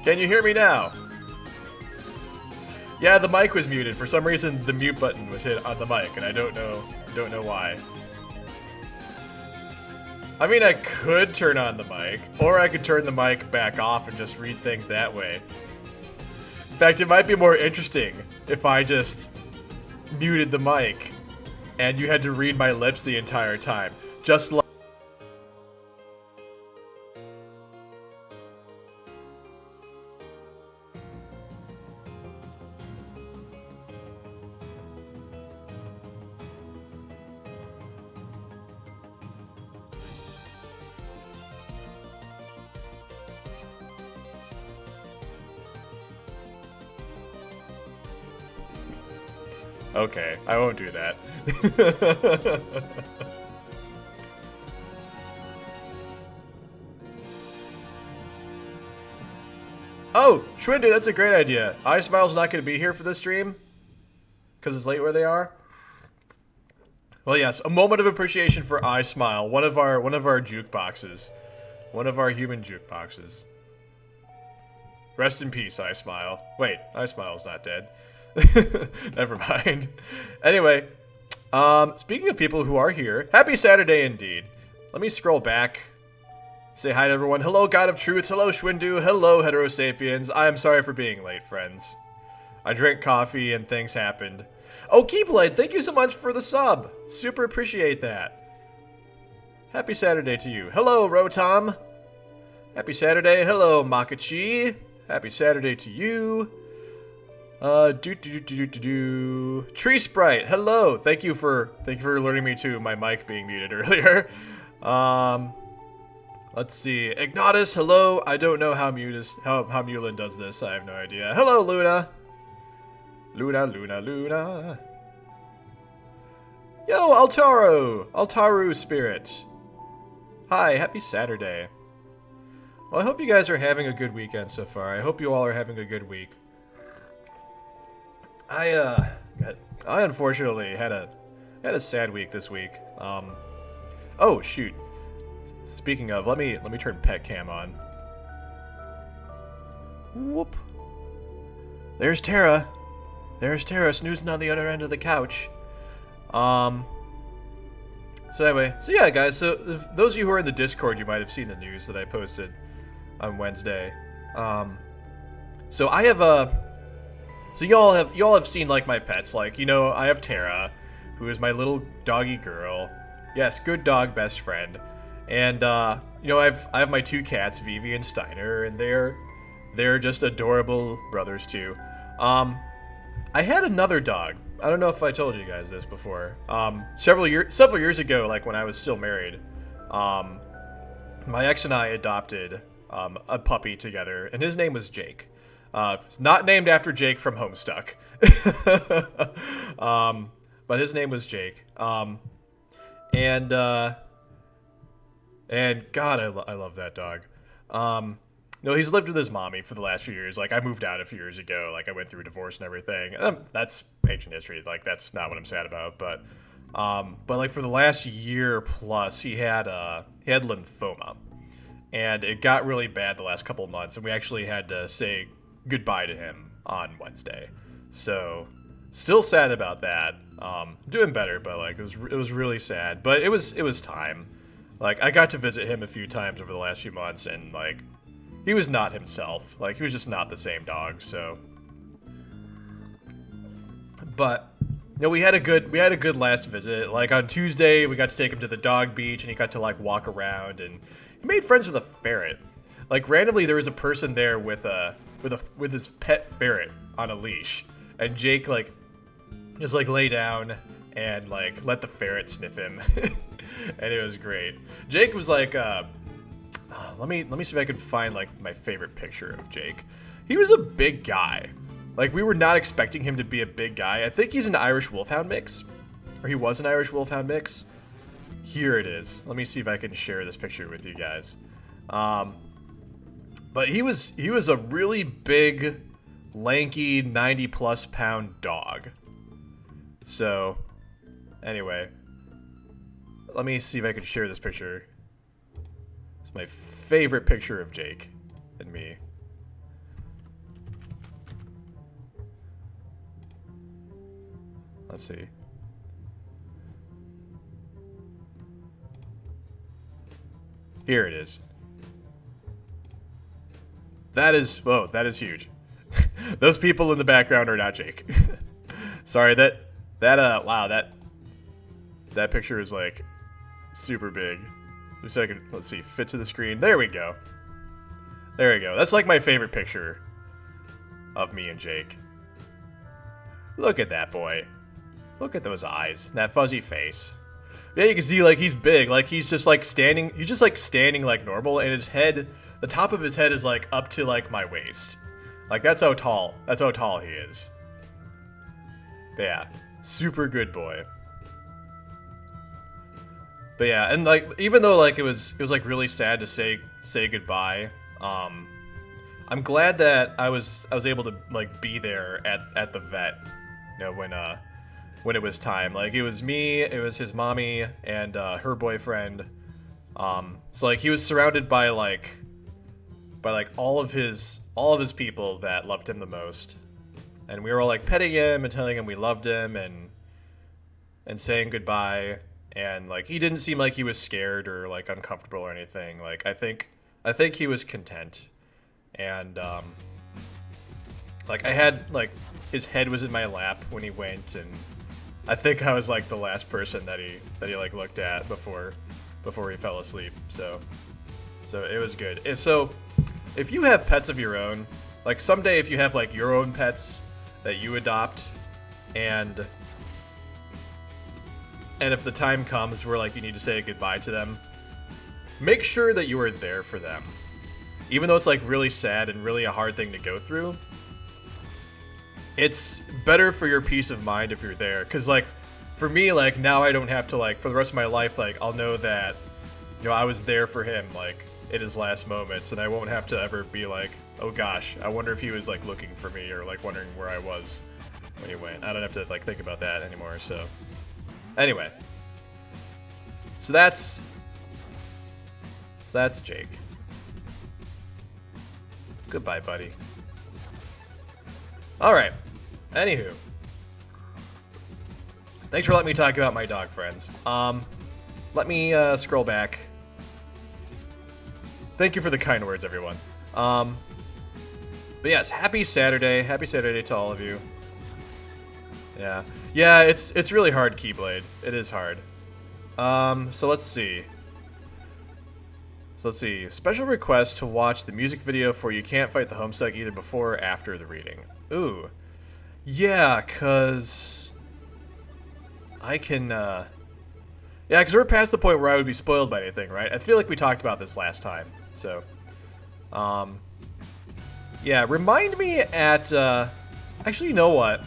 Can you hear me now? Yeah, the mic was muted. For some reason, the mute button was hit on the mic, and I don't know why. I mean, I could turn on the mic, or I could turn the mic back off and just read things that way. In fact, it might be more interesting if I just muted the mic, and you had to read my lips the entire time. Just like... Okay, I won't do that. Oh, Schwindu, that's a great idea. iSmile's not going to be here for this stream because it's late where they are. Well, yes, a moment of appreciation for iSmile, one of our jukeboxes, one of our human jukeboxes. Rest in peace, iSmile. Wait, iSmile's not dead. Never mind. Anyway, speaking of people who are here, happy Saturday indeed. Let me scroll back. Say hi to everyone. Hello, God of Truth. Hello, Schwindu. Hello, Heterosapiens. I am sorry for being late, friends. I drank coffee and things happened. Oh, Keyblade, thank you so much for the sub. Super appreciate that. Happy Saturday to you. Hello, Rotom. Happy Saturday. Hello, Makachi. Happy Saturday to you. Tree Sprite, hello. Thank you for alerting me to my mic being muted earlier. Let's see. Ignatus, hello. I don't know how Mulin does this. I have no idea. Hello, Luna. Luna. Yo, Altaru Spirit. Hi, happy Saturday. Well, I hope you guys are having a good weekend so far. I hope you all are having a good week. I unfortunately had a sad week this week. Oh shoot. Speaking of, let me turn pet cam on. Whoop. There's Tara. There's Tara snoozing on the other end of the couch. So yeah, guys. So those of you who are in the Discord, you might have seen the news that I posted on Wednesday. So I have a. So y'all have seen like my pets, like, you know, I have Tara, who is my little doggy girl. Yes, good dog, best friend. And you know, I have my two cats, Vivi and Steiner, and they're just adorable brothers too. I had another dog. I don't know if I told you guys this before. Several years ago, like when I was still married, my ex and I adopted a puppy together, and his name was Jake. It's not named after Jake from Homestuck. But his name was Jake. And God, I love that dog. No, he's lived with his mommy for the last few years. Like, I moved out a few years ago. Like, I went through a divorce and everything. That's ancient history. Like, that's not what I'm sad about. But like for the last year plus, he had lymphoma, and it got really bad the last couple of months, and we actually had to say goodbye to him on Wednesday. So still sad about that. Doing better, but like it was really sad. But it was time. Like, I got to visit him a few times over the last few months, and like he was not himself. Like, he was just not the same dog. So, but you know, we had a good last visit. Like on Tuesday, we got to take him to the dog beach, and he got to like walk around, and he made friends with a ferret. Like, randomly, there was a person there with his pet ferret on a leash, and Jake like just like lay down and like let the ferret sniff him, and it was great. Jake was like, let me see if I can find like my favorite picture of Jake. He was a big guy. Like, we were not expecting him to be a big guy. I think he's an Irish Wolfhound mix, or he was an Irish Wolfhound mix. Here it is. Let me see if I can share this picture with you guys. But he was a really big, lanky, 90+ pound dog. So, anyway, let me see if I can share this picture. It's my favorite picture of Jake and me. Let's see. Here it is. That is, whoa, that is huge. Those people in the background are not Jake. Sorry, wow, that picture is like super big. Just so I can, let's see, fit to the screen. There we go. There we go. That's like my favorite picture of me and Jake. Look at that boy. Look at those eyes, that fuzzy face. Yeah, you can see like he's big, like he's just like standing, like normal, and his head, the top of his head is like up to like my waist. Like that's how tall he is. But yeah, super good boy. But yeah, and like even though like it was like really sad to say goodbye, I'm glad that I was able to like be there at the vet, you know, when it was time. Like it was me, it was his mommy and her boyfriend. So like he was surrounded by like all of his people that loved him the most, and we were all like petting him and telling him we loved him and saying goodbye. And like he didn't seem like he was scared or like uncomfortable or anything. Like I think he was content. And like I had like his head was in my lap when he went, and I think I was like the last person that he like looked at before he fell asleep. So it was good. So if you have pets of your own, like someday if you have like your own pets that you adopt, and if the time comes where like you need to say goodbye to them, make sure that you are there for them. Even though it's like really sad and really a hard thing to go through, it's better for your peace of mind if you're there. Cause like for me, like now I don't have to like for the rest of my life, like I'll know that, you know, I was there for him like in his last moments, and I won't have to ever be like, oh gosh, I wonder if he was like looking for me or like wondering where I was when he went. I don't have to like think about that anymore. So anyway, so that's Jake. Goodbye, buddy. Alright. Anywho. Thanks for letting me talk about my dog friends. Let me scroll back. Thank you for the kind words, everyone. But yes, happy Saturday. Happy Saturday to all of you. Yeah. Yeah, it's really hard, Keyblade. It is hard. So let's see. Special request to watch the music video for You Can't Fight the Homestuck either before or after the reading. Ooh. Yeah, cause I can yeah, cause we're past the point where I would be spoiled by anything, right? I feel like we talked about this last time. So yeah, remind me at actually, you know what?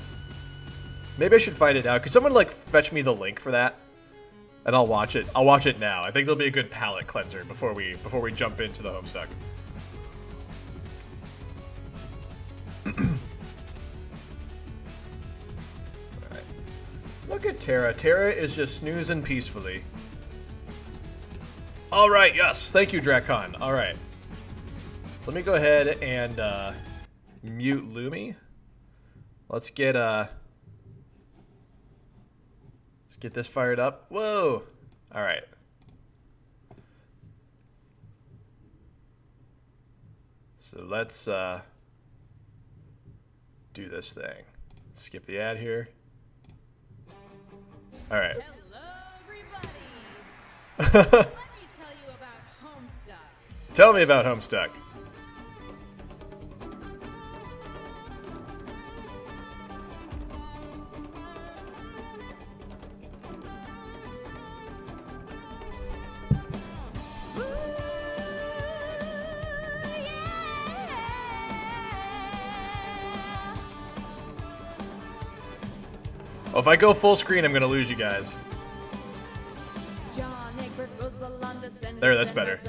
Maybe I should find it out. Could someone like fetch me the link for that? And I'll watch it. I'll watch it now. I think it'll be a good palate cleanser before we jump into the Homestuck. Alright. Look at Tara. Tara is just snoozing peacefully. Alright, yes. Thank you, Drakon. Alright. So let me go ahead and mute Lumi. Let's get this fired up. Whoa! Alright. So let's do this thing. Skip the ad here. Alright. Hello, everybody! Let me tell you about Homestuck. Tell me about Homestuck. Oh, if I go full screen, I'm gonna lose you guys. There, that's better.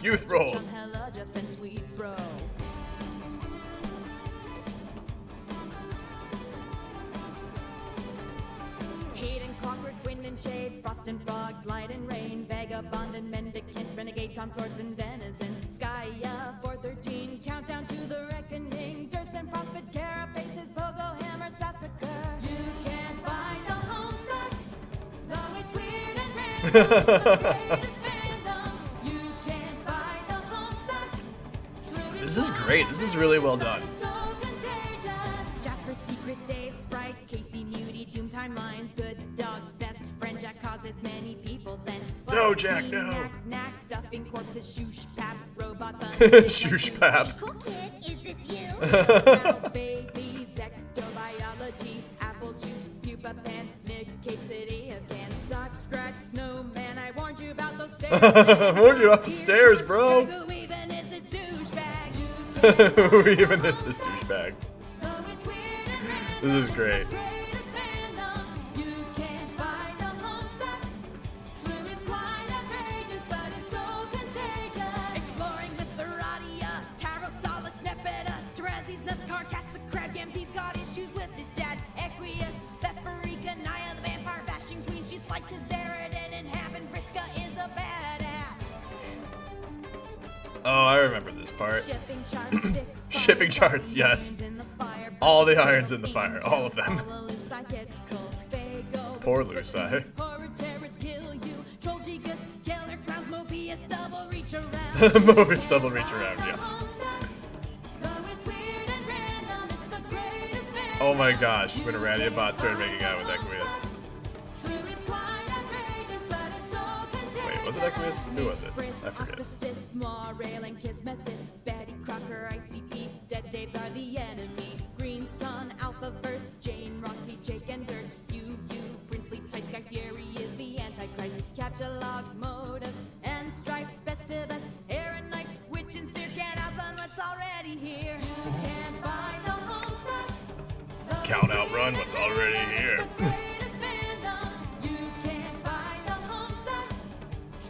Youth roll. Hate and clockwork, wind and shade, frost and frogs, light and rain, vagabond and mendicant, renegade consorts and denizens, sky Messiah. 413, countdown to the reckoning. Durst Prospect, Carapaces, Pogo, Hammer, Sassacre. You can find the Homestuck, though it's weird and random. It's the greatest fandom. You can find the Homestuck. True, This is great. This is really well done. so contagious. Jasper, Secret, Dave, Sprite, Casey, Nudie, Doom Timelines, Good Dog, Best Friend, Jack causes many people's and No, Jack, no. Knack, stuffing corpses, shoosh, pap, robot, thunder, Shoosh pap. Cool kid, is this you? Now, babies, ectobiology, apple juice, pupa pan, Nick Cave, City of Cans, Doc Scratch, Snowman. I warned you about those stairs. I warned you about the stairs, bro. Who even is this douchebag? Who even is this douchebag? Though it's weird and random, This is great. it's the greatest fandom. You can find the Homestuck. True, it's quite outrageous, but it's so contagious. Exploring with the Radia, Taro, Solix, Nepeta, Tarazi's nuts, car, cats, a crab, yams. He's got issues with his dad. Equius, Betharica, Naya, the vampire fashion queen. She slices Zeratin in half, and Briska is a badass. Oh, I remember this part. Shipping charts, sick Shipping fire, charts, yes. irons in the fire, All the irons in the fire, all of them. all the loose psychical, Fago, Poor Lucy. horror terrorists kill you, troll Gigas, killer clowns, Mobius, double reach around. Mobius double reach around, yes. Though it's weird and random, it's the greatest fandom. Oh my gosh, when a Radiobot started making out with Equius. True, it's quite outrageous, but it's so contagious. Wait, was it Equius? Who was it? I forget. Auspices, Morail and Kismesis, Betty Crocker, ICP, Dead Daves are the enemy. Green Sun, Alphaverse, Jane, Roxy, Jake, and Dirt. You, Princely, Tight Sky Fury is the Antichrist. Captcha Modus, and Strife, Specibus, Aaron Knight, Witch and Seer can't outrun what's already here. You can find the Homestuck. though Count it's outrun weird what's and already random, here. it's the greatest fandom. You can find the Homestuck.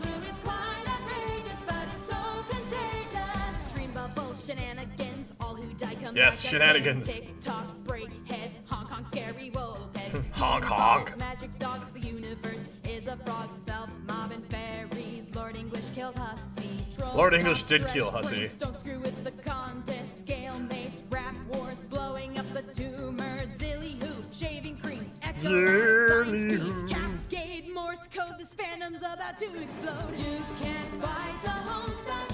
True, it's quite outrageous, but it's so contagious. Stream bubble shenanigans, all who die come Yes, back shenanigans. again. TikTok, break heads, Hong Kong, scary wolf heads. Honk, honk. Magic dogs, the universe is a frog, self, mob, and fairies. Lord English killed Hussy. Troll Lord English cops, did kill fresh Hussy. prince, don't screw with the contest. Scale mates, rap wars, blowing up the tumor. Zilly who, shaving cream, echo, Zilly science who. speed, cascade, Morse code. This fandom's about to explode. You can find the Homestuck,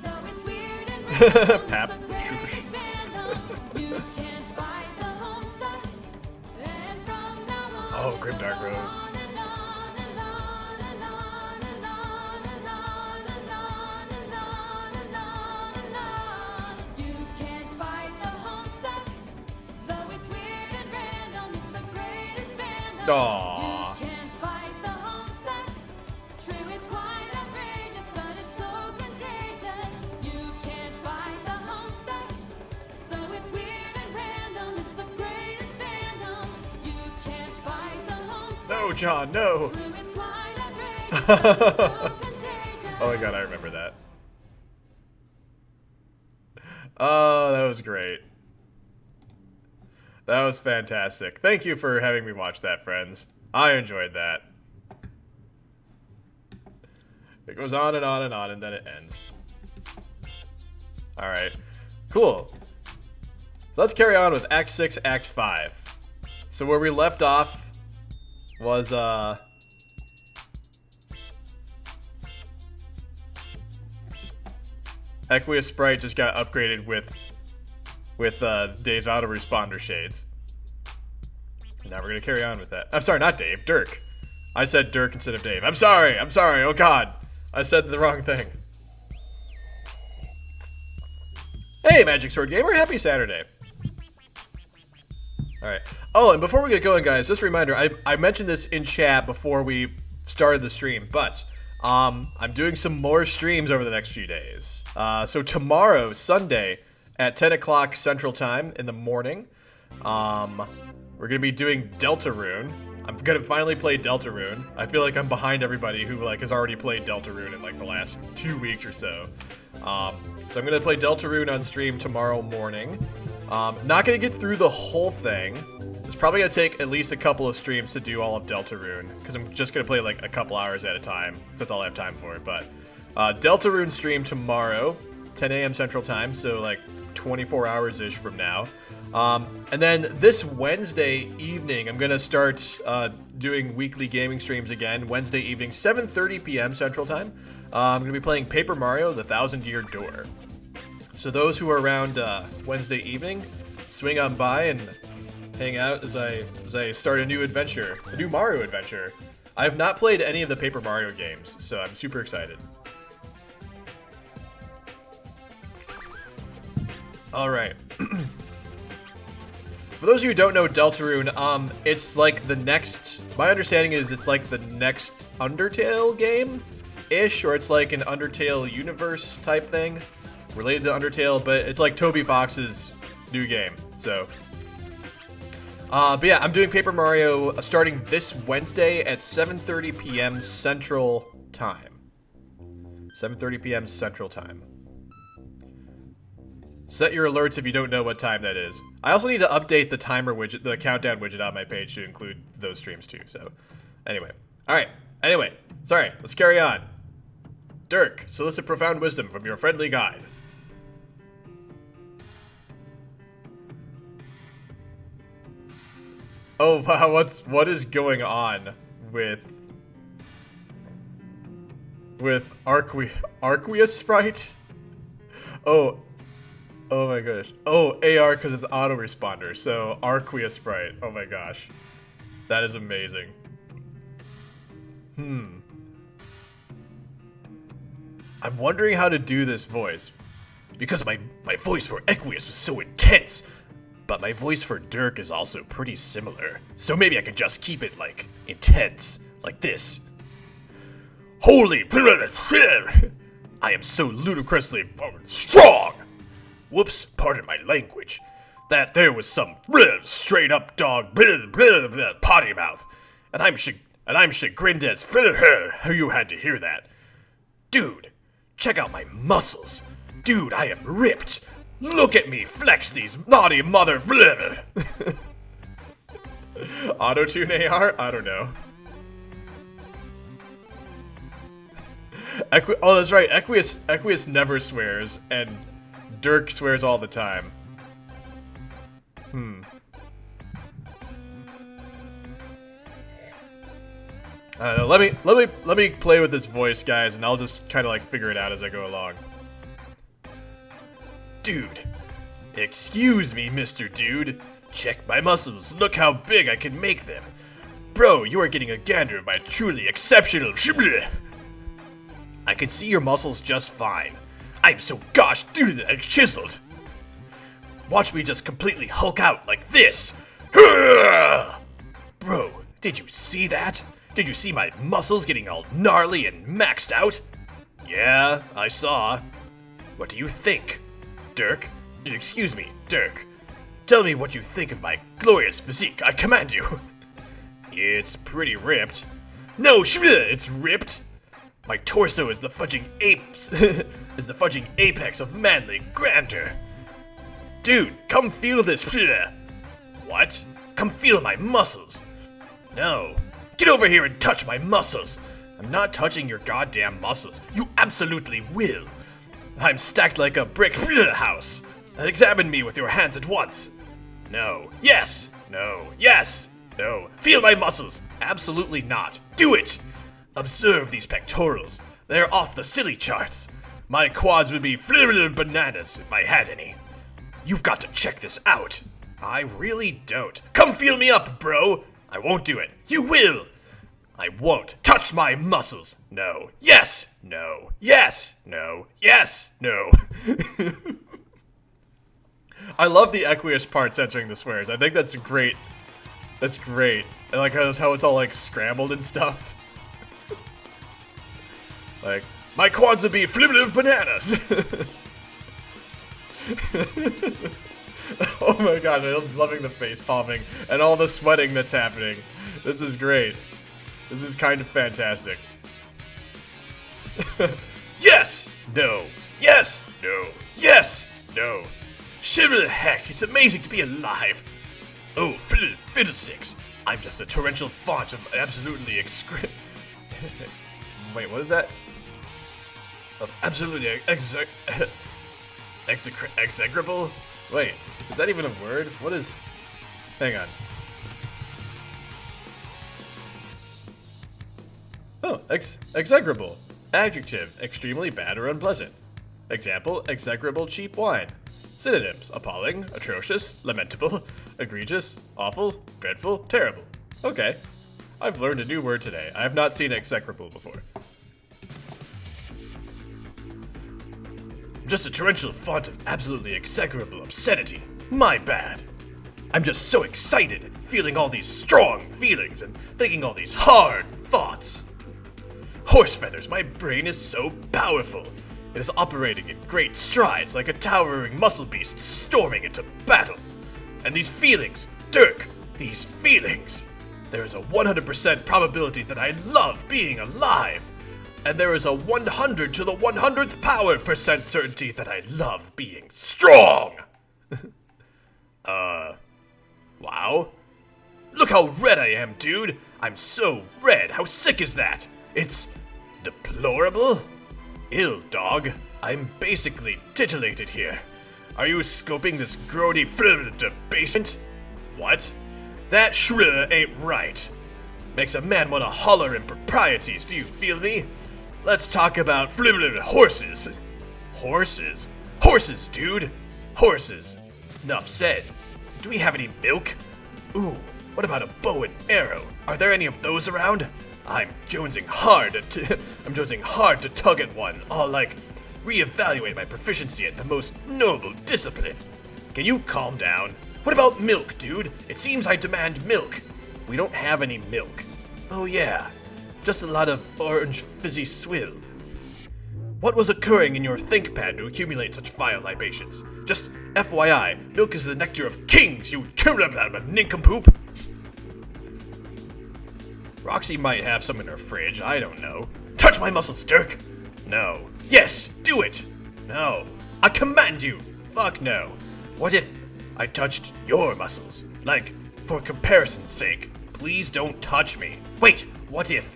though it's weird and random. Pap. It's the greatest fandom. You can find the Homestuck, and from now on. Oh, Grimdark Rose. And on and on and on and on and on and on and on and on and on. You can find the Homestuck, though it's weird and random. It's the greatest fandom. Aw. You can find the Homestuck. True, it's quite outrageous, but it's so contagious. You can find the Homestuck, though it's weird and random. It's the greatest fandom. You can find the Homestuck. No, John, no. True, it's quite outrageous, but it's so contagious. Oh my god, I remember that. Oh, that was great. That was fantastic. Thank you for having me watch that, friends. I enjoyed that. It goes on and on and on, and then it ends. Alright. Cool. So let's carry on with Act 6, Act 5. So where we left off was, Equius Sprite just got upgraded with Dave's autoresponder shades. And now we're gonna carry on with that. I'm sorry, not Dave, Dirk. I said Dirk instead of Dave. I'm sorry, oh god. I said the wrong thing. Hey, Magic Sword Gamer, happy Saturday. Alright. Oh, and before we get going, guys, just a reminder, I mentioned this in chat before we started the stream, but I'm doing some more streams over the next few days. So tomorrow, Sunday, at 10 o'clock Central Time in the morning, we're going to be doing Deltarune. I'm going to finally play Deltarune. I feel like I'm behind everybody who has already played Deltarune in the last 2 weeks or so. So I'm going to play Deltarune on stream tomorrow morning. Not going to get through the whole thing. It's probably going to take at least a couple of streams to do all of Deltarune, because I'm just going to play a couple hours at a time. That's all I have time for. But Deltarune stream tomorrow. 10 a.m. Central Time, so like 24 hours-ish from now. And then this Wednesday evening, I'm going to start doing weekly gaming streams again. Wednesday evening, 7:30 p.m. Central Time. I'm going to be playing Paper Mario: The Thousand-Year Door. So those who are around Wednesday evening, swing on by and hang out as I start a new adventure, a new Mario adventure. I have not played any of the Paper Mario games, so I'm super excited. All right. For those of you who don't know Deltarune, it's like the next. My understanding is it's like the next Undertale game-ish, or it's like an Undertale universe type thing related to Undertale, but it's like Toby Fox's new game. So, but yeah, I'm doing Paper Mario starting this Wednesday at 7:30 p.m. Central Time. 7:30 p.m. Central Time. Set your alerts if you don't know what time that is. I also need to update the timer widget, the countdown widget on my page to include those streams too. So, anyway. Alright. Anyway. Sorry. Let's carry on. Dirk, solicit profound wisdom from your friendly guide. Oh, wow. What is going on with Arqueous Sprite? Oh my gosh. Oh, AR because it's autoresponder, so Arqueous Sprite. Oh my gosh. That is amazing. I'm wondering how to do this voice. Because my voice for Equius was so intense, but my voice for Dirk is also pretty similar. So maybe I can just keep it, like, intense, like this. Holy I am so ludicrously strong! Whoops, pardon my language. That there was some straight up dog potty mouth. And I'm chagrined as how you had to hear that. Dude, check out my muscles. Dude, I am ripped. Look at me flex these naughty mother. Auto-tune AR? I don't know. Oh, that's right. Equius never swears, and Dirk swears all the time. I don't know. Let me play with this voice, guys, and I'll just kind of like figure it out as I go along. Dude, excuse me, Mr. Dude. Check my muscles. Look how big I can make them. Bro, you are getting a gander of my truly exceptional. I can see your muscles just fine. I'm so gosh dude chiseled. Watch me just completely hulk out like this. Bro, did you see that? Did you see my muscles getting all gnarly and maxed out? Yeah, I saw. What do you think, Dirk? Excuse me, Dirk. Tell me what you think of my glorious physique, I command you. It's pretty ripped. No, it's ripped. My torso is the fudging apex of manly grandeur. Dude, come feel this. What? Come feel my muscles. No. Get over here and touch my muscles. I'm not touching your goddamn muscles. You absolutely will. I'm stacked like a brick house. Examine me with your hands at once. No. Yes. No. Yes. No. Feel my muscles. Absolutely not. Do it. Observe these pectorals. They're off the silly charts. My quads would be bananas if I had any. You've got to check this out. I really don't. Come feel me up, bro. I won't do it. You will. I won't. Touch my muscles. No. Yes. No. Yes. No. Yes. No. I love the Equius part censoring the swears. I think that's great. That's great. I like how it's all like scrambled and stuff. Like, my quads would be flippin' bananas. Oh my god, I'm loving the face palming and all the sweating that's happening. This is great. This is kind of fantastic. Yes! No. Yes! No. Yes! No. Shiver the heck, it's amazing to be alive. Oh, fiddlesticks. I'm just a torrential font of absolutely Wait, what is that? Of absolutely Execrable? Wait, is that even a word? What is... Hang on. Oh, execrable. Adjective, extremely bad or unpleasant. Example, execrable cheap wine. Synonyms, appalling, atrocious, lamentable, egregious, awful, dreadful, terrible. Okay. I've learned a new word today. I have not seen execrable before. Just a torrential font of absolutely execrable obscenity. My bad. I'm just so excited, feeling all these strong feelings and thinking all these hard thoughts. Horse feathers, my brain is so powerful. It is operating in great strides like a towering muscle beast storming into battle. And these feelings, Dirk, these feelings. There is a 100% probability that I love being alive. And there is a 100 to the 100th power percent certainty that I love being strong. Wow. Look how red I am, dude. I'm so red. How sick is that? It's deplorable? Ill, dog. I'm basically titillated here. Are you scoping this grody basement? What? That shrill ain't right. Makes a man want to holler improprieties, do you feel me? Let's talk about horses. Horses? Horses, dude. Horses. Enough said. Do we have any milk? Ooh, what about a bow and arrow? Are there any of those around? I'm jonesing hard to tug at one, all like, reevaluate my proficiency at the most noble discipline. Can you calm down? What about milk, dude? It seems I demand milk. We don't have any milk. Oh yeah, just a lot of orange fizzy swill. What was occurring in your think pad to accumulate such vile libations? Just FYI, milk is the nectar of kings, you nincompoop! Roxy might have some in her fridge, I don't know. Touch my muscles, Dirk! No. Yes, do it! No. I command you! Fuck no. What if I touched your muscles? Like, for comparison's sake, please don't touch me. Wait, what if...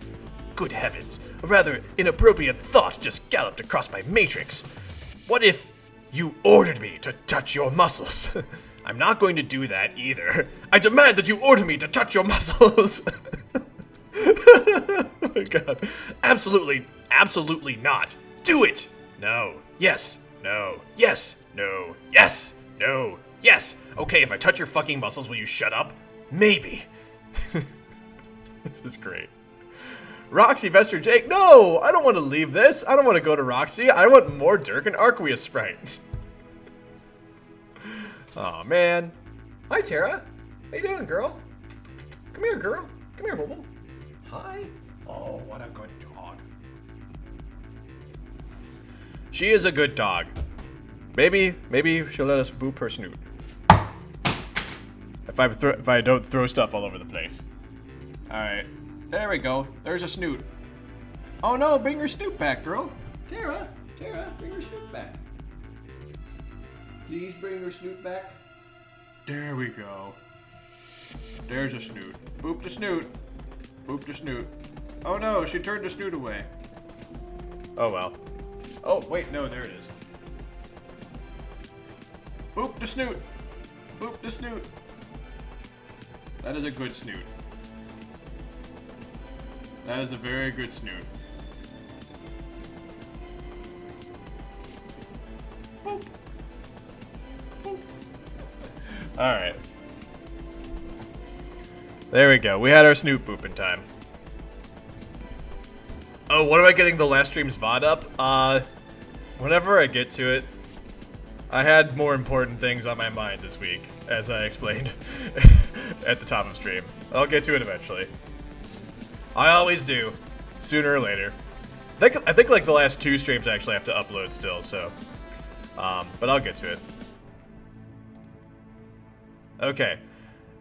Good heavens, a rather inappropriate thought just galloped across my matrix. What if you ordered me to touch your muscles? I'm not going to do that either. I demand that you order me to touch your muscles! Oh my god. Absolutely not. Do it! No. Yes. No. Yes. No. Yes. No. Yes. Okay, if I touch your fucking muscles, will you shut up? Maybe. This is great. Roxy, Vester, Jake. No! I don't want to leave this. I don't want to go to Roxy. I want more Dirk and Arqueous Sprite. Oh man. Hi, Tara. How you doing, girl? Come here, girl. Come here, Bubble. Hi. Oh, what a good dog. She is a good dog. Maybe she'll let us boop her snoot. If I don't throw stuff all over the place. All right. There we go. There's a snoot. Oh no, bring your snoot back, girl. Tara, bring your snoot back. Please bring your snoot back. There we go. There's a snoot. Boop the snoot. Boop the snoot. Oh no, she turned the snoot away. Oh well. Oh, wait, no, there it is. Boop the snoot. Boop the snoot. That is a good snoot. That is a very good snoot. Boop. Boop. Alright. There we go. We had our snoot boop in time. Oh, what am I getting the last stream's VOD up? Whenever I get to it, I had more important things on my mind this week, as I explained at the top of stream. I'll get to it eventually. I always do, sooner or later. I think like the last 2 streams I actually have to upload still, so. But I'll get to it. Okay.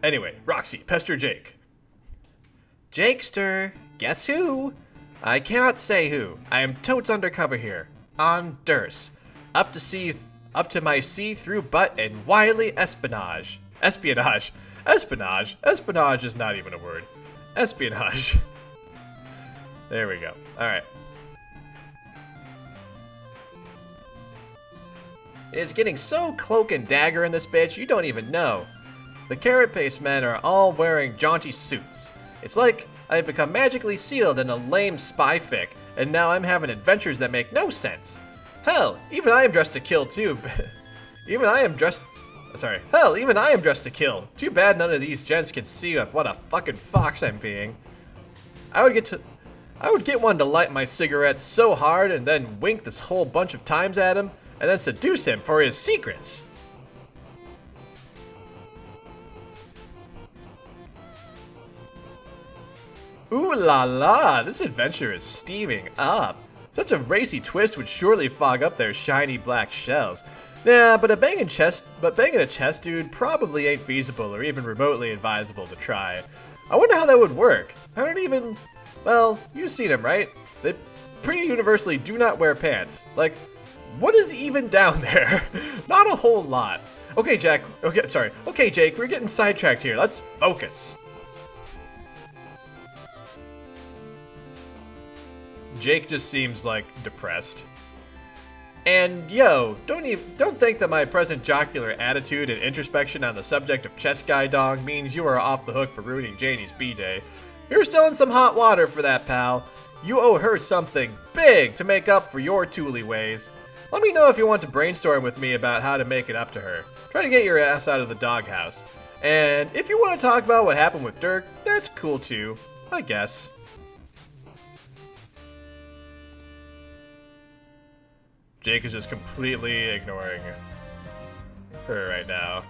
Anyway, Roxy, Pester Jake. Jakester, guess who? I cannot say who. I am totes undercover here. On Durst. Up to my see-through butt and wily espionage. Espionage. Espionage is not even a word. Espionage. There we go. Alright. It's getting so cloak and dagger in this bitch, you don't even know. The carrot-paste men are all wearing jaunty suits. It's like I've become magically sealed in a lame spy fic, and now I'm having adventures that make no sense. Hell, even I am dressed to kill too. Even I am dressed to kill. Too bad none of these gents can see what a fucking fox I'm being. I would get one to light my cigarette so hard and then wink this whole bunch of times at him, and then seduce him for his secrets. Ooh la la, this adventure is steaming up. Such a racy twist would surely fog up their shiny black shells. Nah, but banging a chess dude probably ain't feasible or even remotely advisable to try. I wonder how that would work. I don't even... Well, you've seen them, right? They pretty universally do not wear pants. Like, what is even down there? Not a whole lot. Okay, Jake, we're getting sidetracked here. Let's focus. Jake just seems like depressed. And yo, don't think that my present jocular attitude and introspection on the subject of chess guy dong means you are off the hook for ruining Janie's B-Day. You're still in some hot water for that, pal. You owe her something big to make up for your tooly ways. Let me know if you want to brainstorm with me about how to make it up to her. Try to get your ass out of the doghouse. And if you want to talk about what happened with Dirk, that's cool too, I guess. Jake is just completely ignoring her right now.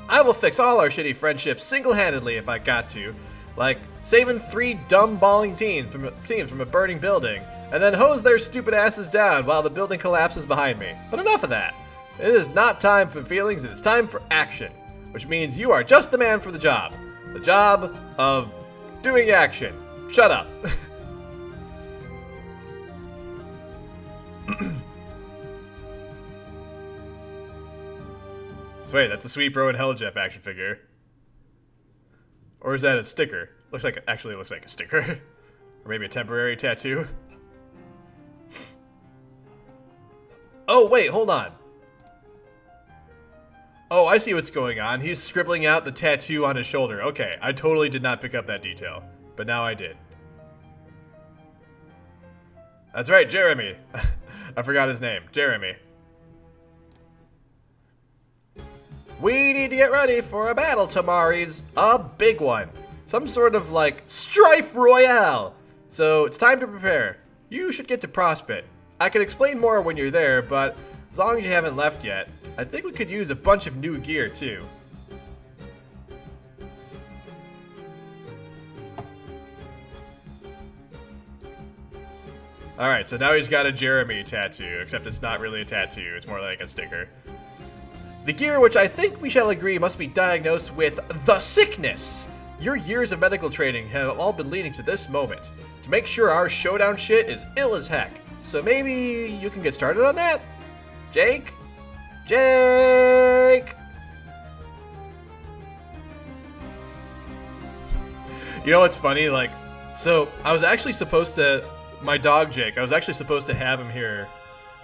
I will fix all our shitty friendships single-handedly if I got to. Like, saving 3 dumb balling teams from a burning building, and then hose their stupid asses down while the building collapses behind me. But enough of that. It is not time for feelings, it is time for action. Which means you are just the man for the job. The job of doing action. Shut up. So wait, that's a Sweet Bro and Helljeff action figure. Or is that a sticker? Actually looks like a sticker. Or maybe a temporary tattoo. Oh wait, hold on. Oh, I see what's going on. He's scribbling out the tattoo on his shoulder. Okay, I totally did not pick up that detail. But now I did. That's right, Jeremy. I forgot his name. Jeremy. We need to get ready for a battle, Tamaris. A big one. Some sort of, like, strife royale. So, it's time to prepare. You should get to Prospect. I can explain more when you're there, but as long as you haven't left yet, I think we could use a bunch of new gear, too. Alright, so now he's got a Jeremy tattoo, except it's not really a tattoo, it's more like a sticker. The gear, which I think we shall agree must be diagnosed with the sickness. Your years of medical training have all been leading to this moment. To make sure our showdown shit is ill as heck. So maybe you can get started on that? Jake? Jake! You know what's funny? Like, so I was actually supposed to, my dog Jake, I was actually supposed to have him here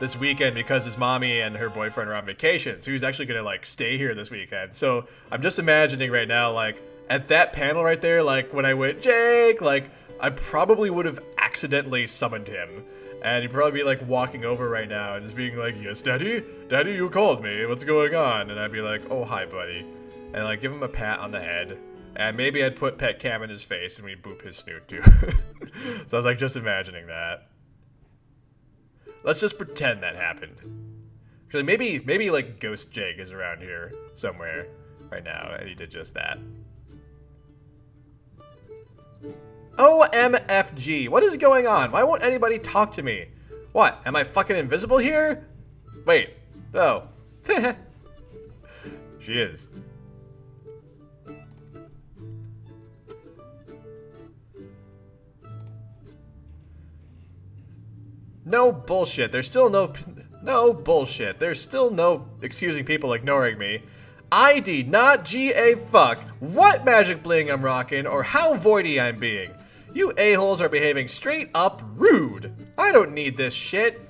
this weekend because his mommy and her boyfriend are on vacation. So he's actually gonna like stay here this weekend. So I'm just imagining right now, like at that panel right there, like when I went, Jake, like I probably would have accidentally summoned him. And he'd probably be like walking over right now and just being like, yes, daddy, you called me, what's going on? And I'd be like, oh, hi, buddy. And like give him a pat on the head. And maybe I'd put pet cam in his face and we'd boop his snoot too. So I was like just imagining that. Let's just pretend that happened. Actually, maybe like Ghost Jake is around here somewhere right now, and he did just that. OMFG, what is going on? Why won't anybody talk to me? What, am I fucking invisible here? Wait, no. She is. No bullshit. There's still no bullshit. There's still no excusing people ignoring me. ID, not GA fuck. What magic bling I'm rocking or how voidy I'm being. You a-holes are behaving straight up rude. I don't need this shit.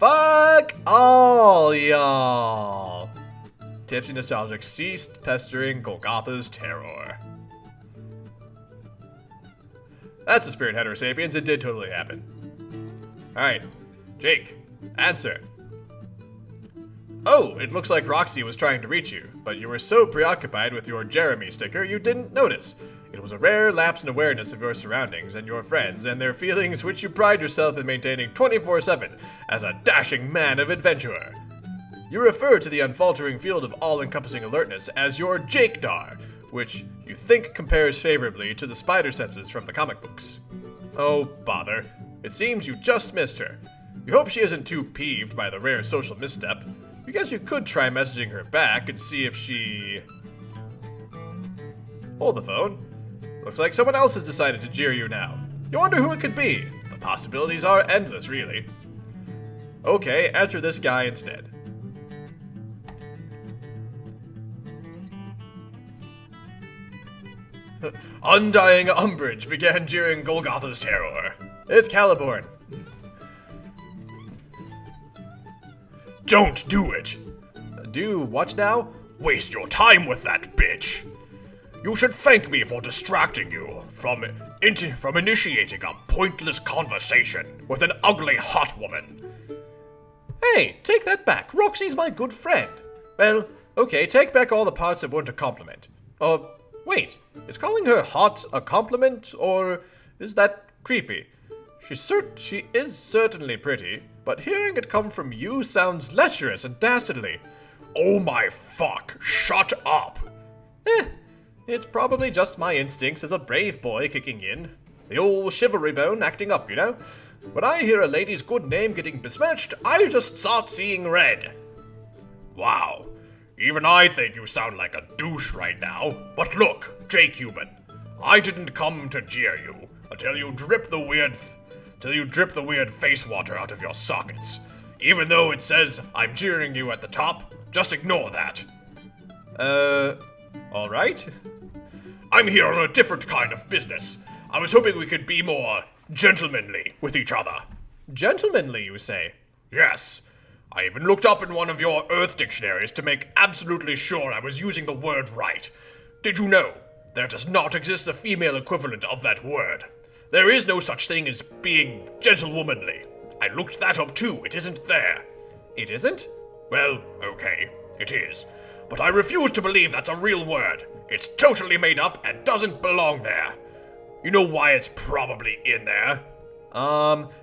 Fuck all y'all. Tipsy Nostalgic ceased pestering Golgotha's terror. That's the spirit, Hetero Sapiens. It did totally happen. Alright. Jake, answer. Oh, it looks like Roxy was trying to reach you, but you were so preoccupied with your Jeremy sticker you didn't notice. It was a rare lapse in awareness of your surroundings and your friends and their feelings, which you pride yourself in maintaining 24/7 as a dashing man of adventurer. You refer to the unfaltering field of all-encompassing alertness as your Jake-dar, which you think compares favorably to the spider senses from the comic books. Oh, bother. It seems you just missed her. You hope she isn't too peeved by the rare social misstep. You guess you could try messaging her back and see if she... Hold the phone. Looks like someone else has decided to jeer you now. You wonder who it could be. The possibilities are endless, really. Okay, answer this guy instead. Undying umbrage began jeering Golgotha's terror. It's Caliborn. Don't do it. Do what now? Waste your time with that bitch. You should thank me for distracting you from initiating a pointless conversation with an ugly hot woman. Hey, take that back. Roxy's my good friend. Well, okay, take back all the parts that weren't a compliment. Wait, is calling her hot a compliment, or is that creepy? She is certainly pretty, but hearing it come from you sounds lecherous and dastardly. Oh my fuck, shut up! It's probably just my instincts as a brave boy kicking in. The old chivalry bone acting up, you know? When I hear a lady's good name getting besmirched, I just start seeing red. Wow, even I think you sound like a douche right now. But look, Jake Human, I didn't come to jeer you until you drip the weird face water out of your sockets. Even though it says I'm jeering you at the top, just ignore that. Alright. I'm here on a different kind of business. I was hoping we could be more gentlemanly with each other. Gentlemanly, you say? Yes. I even looked up in one of your Earth dictionaries to make absolutely sure I was using the word right. Did you know there does not exist a female equivalent of that word? There is no such thing as being gentlewomanly. I looked that up too. It isn't there. It isn't? Well, okay, it is. But I refuse to believe that's a real word. It's totally made up and doesn't belong there. You know why it's probably in there?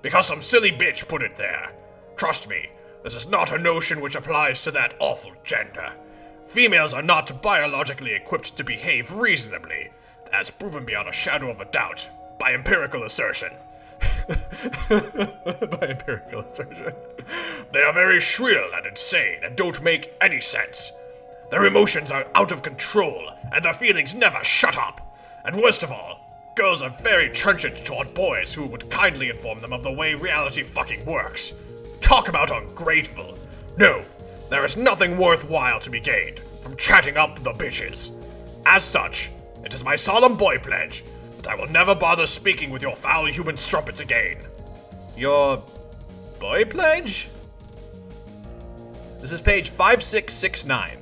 Because some silly bitch put it there. Trust me, this is not a notion which applies to that awful gender. Females are not biologically equipped to behave reasonably, as proven beyond a shadow of a doubt, by empirical assertion. By empirical assertion. They are very shrill and insane and don't make any sense. Their emotions are out of control, and their feelings never shut up. And worst of all, girls are very trenchant toward boys who would kindly inform them of the way reality fucking works. Talk about ungrateful. No, there is nothing worthwhile to be gained from chatting up the bitches. As such, it is my solemn boy pledge that I will never bother speaking with your foul human strumpets again. Your boy pledge? This is page 5669.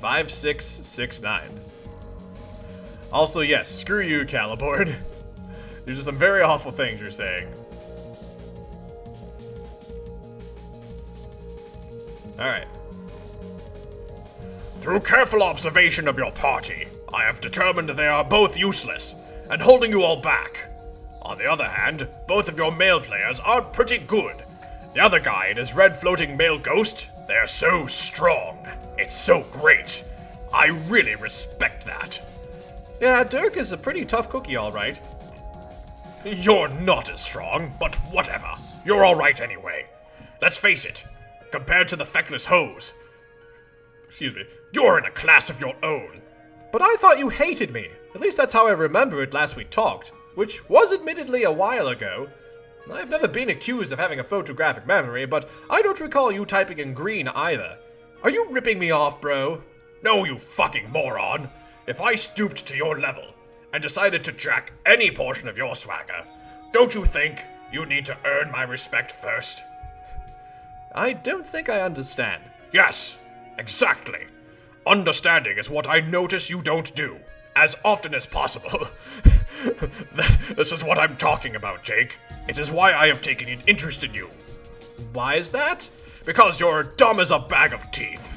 5669. Also, yes, screw you, Caliborn. These are some very awful things you're saying. Alright. Through careful observation of your party, I have determined they are both useless, and holding you all back. On the other hand, both of your male players are pretty good. The other guy and his red floating male ghost, they're so strong. It's so great. I really respect that. Yeah, Dirk is a pretty tough cookie, alright. You're not as strong, but whatever. You're alright anyway. Let's face it, compared to the feckless hoes, you're in a class of your own. But I thought you hated me. At least that's how I remember it last we talked, which was admittedly a while ago. I've never been accused of having a photographic memory, but I don't recall you typing in green either. Are you ripping me off, bro? No, you fucking moron. If I stooped to your level and decided to jack any portion of your swagger, don't you think You need to earn my respect first. I don't think I understand. Yes, exactly. Understanding is what I notice you don't do, as often as possible. This is what I'm talking about, Jake. It is why I have taken an interest in you. Why is that? Because you're dumb as a bag of teeth.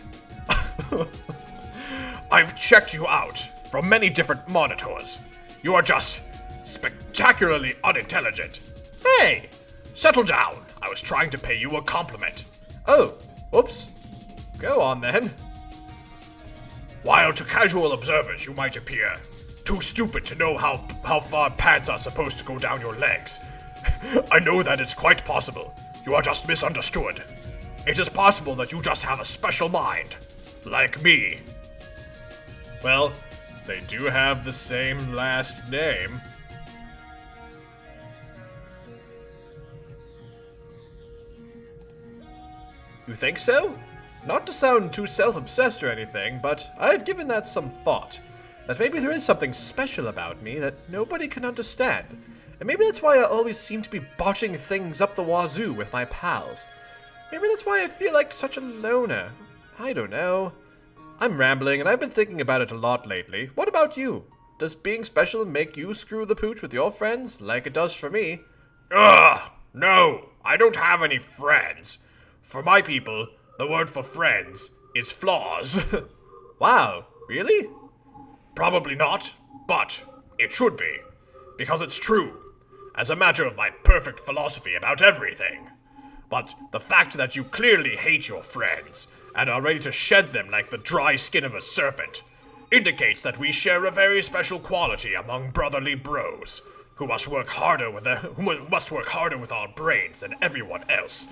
I've checked you out from many different monitors. You are just spectacularly unintelligent. Hey! Settle down. I was trying to pay you a compliment. Oh, oops. Go on then. While to casual observers you might appear too stupid to know how far pants are supposed to go down your legs, I know that it's quite possible you are just misunderstood. It is possible that you just have a special mind, like me. Well, they do have the same last name. You think so? Not to sound too self-obsessed or anything, but I've given that some thought. That maybe there is something special about me that nobody can understand. And maybe that's why I always seem to be botching things up the wazoo with my pals. Maybe that's why I feel like such a loner. I don't know. I'm rambling, and I've been thinking about it a lot lately. What about you? Does being special make you screw the pooch with your friends, like it does for me? Ugh! No, I don't have any friends. For my people, the word for friends is flaws. Wow, really? Probably not, but it should be. Because it's true. As a matter of my perfect philosophy about everything. But the fact that you clearly hate your friends and are ready to shed them like the dry skin of a serpent indicates that we share a very special quality among brotherly bros who must work harder with our brains than everyone else,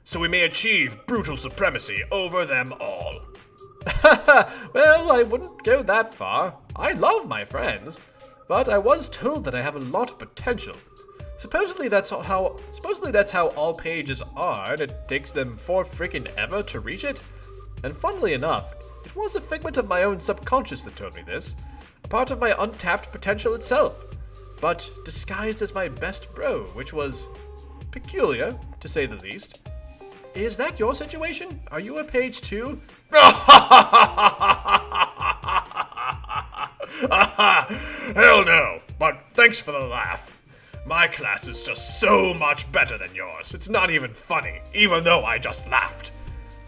so we may achieve brutal supremacy over them all. Well, I wouldn't go that far. I love my friends, but I was told that I have a lot of potential. Supposedly that's how all pages are, and it takes them frickin' ever to reach it. And funnily enough, it was a figment of my own subconscious that told me this, a part of my untapped potential itself, but disguised as my best bro, which was peculiar, to say the least. Is that your situation? Are you a page too? Hell no, but thanks for the laugh. My class is just so much better than yours. It's not even funny, even though I just laughed.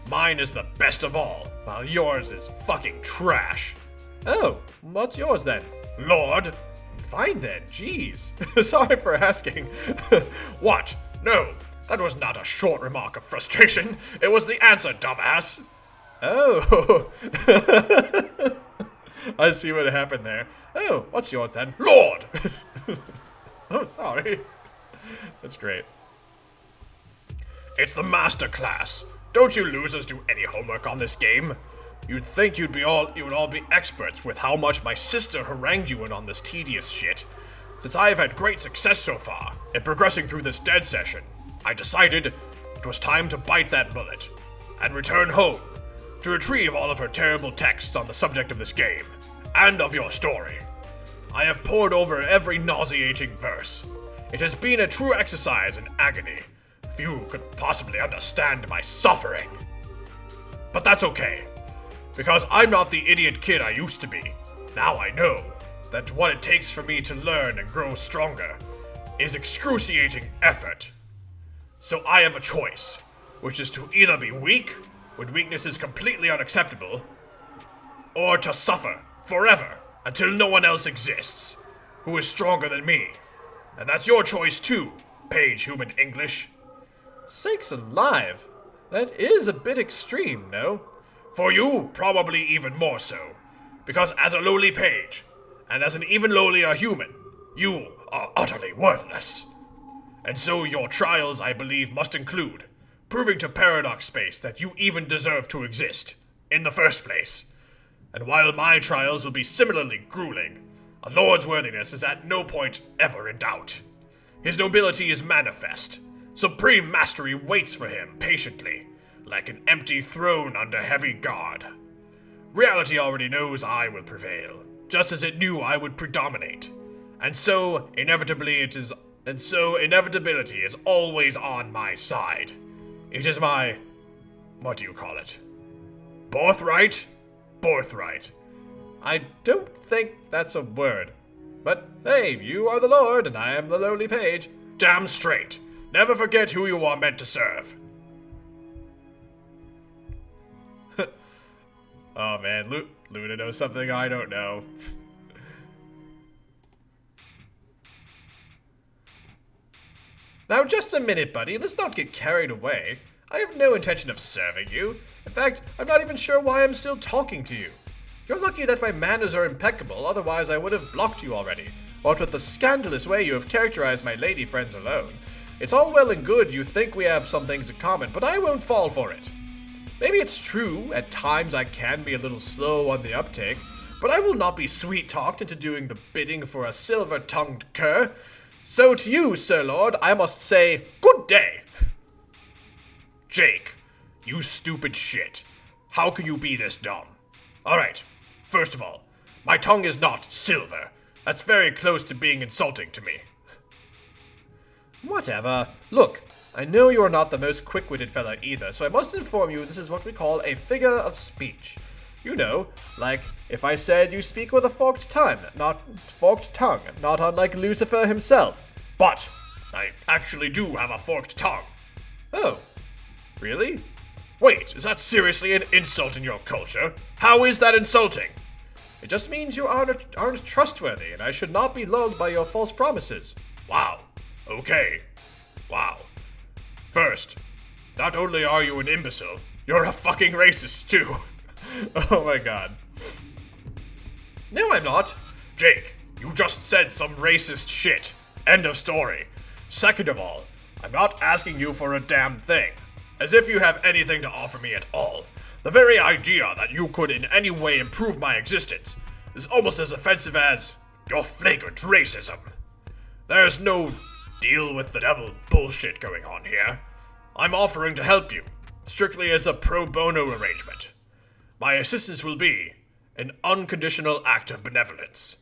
Mine is the best of all, while yours is fucking trash. Oh, what's yours then? Lord? Fine then, jeez. Sorry for asking. What? No, that was not a short remark of frustration. It was the answer, dumbass. Oh. I see what happened there. Oh, what's yours then? Lord! Oh, sorry. That's great. It's the master class. Don't you losers do any homework on this game? You'd think you would all be experts with how much my sister harangued you in on this tedious shit. Since I have had great success so far in progressing through this dead session, I decided it was time to bite that bullet and return home to retrieve all of her terrible texts on the subject of this game and of your story. I have pored over every nauseating verse. It has been a true exercise in agony. Few could possibly understand my suffering. But that's okay, because I'm not the idiot kid I used to be. Now I know that what it takes for me to learn and grow stronger is excruciating effort. So I have a choice, which is to either be weak, when weakness is completely unacceptable, or to suffer forever until no one else exists who is stronger than me. And that's your choice too, Page Human English. Sakes alive. That is a bit extreme, no? For you, probably even more so. Because as a lowly page, and as an even lowlier human, you are utterly worthless. And so your trials, I believe, must include proving to Paradox Space that you even deserve to exist, in the first place. And while my trials will be similarly grueling, a lord's worthiness is at no point ever in doubt. His nobility is manifest. Supreme mastery waits for him patiently, like an empty throne under heavy guard. Reality already knows I will prevail, just as it knew I would predominate. And so, inevitably, it is and so inevitability is always on my side. It is my... what do you call it? Birthright? Birthright. I don't think that's a word. But hey, you are the Lord, and I am the lowly page. Damn straight. Never forget who you are meant to serve. Oh man, Luna knows something I don't know. Now just a minute, buddy. Let's not get carried away. I have no intention of serving you. In fact, I'm not even sure why I'm still talking to you. You're lucky that my manners are impeccable, otherwise I would have blocked you already. What with the scandalous way you have characterized my lady friends alone. It's all well and good you think we have some things in common, but I won't fall for it. Maybe it's true, at times I can be a little slow on the uptake, but I will not be sweet-talked into doing the bidding for a silver-tongued cur. So to you, Sir Lord, I must say, good day. Jake, you stupid shit. How can you be this dumb? Alright, first of all, my tongue is not silver. That's very close to being insulting to me. Whatever. Look, I know you are not the most quick-witted fella either, so I must inform you this is what we call a figure of speech. You know, like if I said you speak with a forked tongue, not unlike Lucifer himself. But I actually do have a forked tongue. Oh, really? Wait, is that seriously an insult in your culture? How is that insulting? It just means you aren't trustworthy, and I should not be lulled by your false promises. Wow. Okay. Wow. First, not only are you an imbecile, you're a fucking racist too. Oh my god. No, I'm not. Jake, you just said some racist shit. End of story. Second of all, I'm not asking you for a damn thing. As if you have anything to offer me at all. The very idea that you could in any way improve my existence is almost as offensive as your flagrant racism. There's no deal with the devil bullshit going on here. I'm offering to help you, strictly as a pro bono arrangement. My assistance will be an unconditional act of benevolence.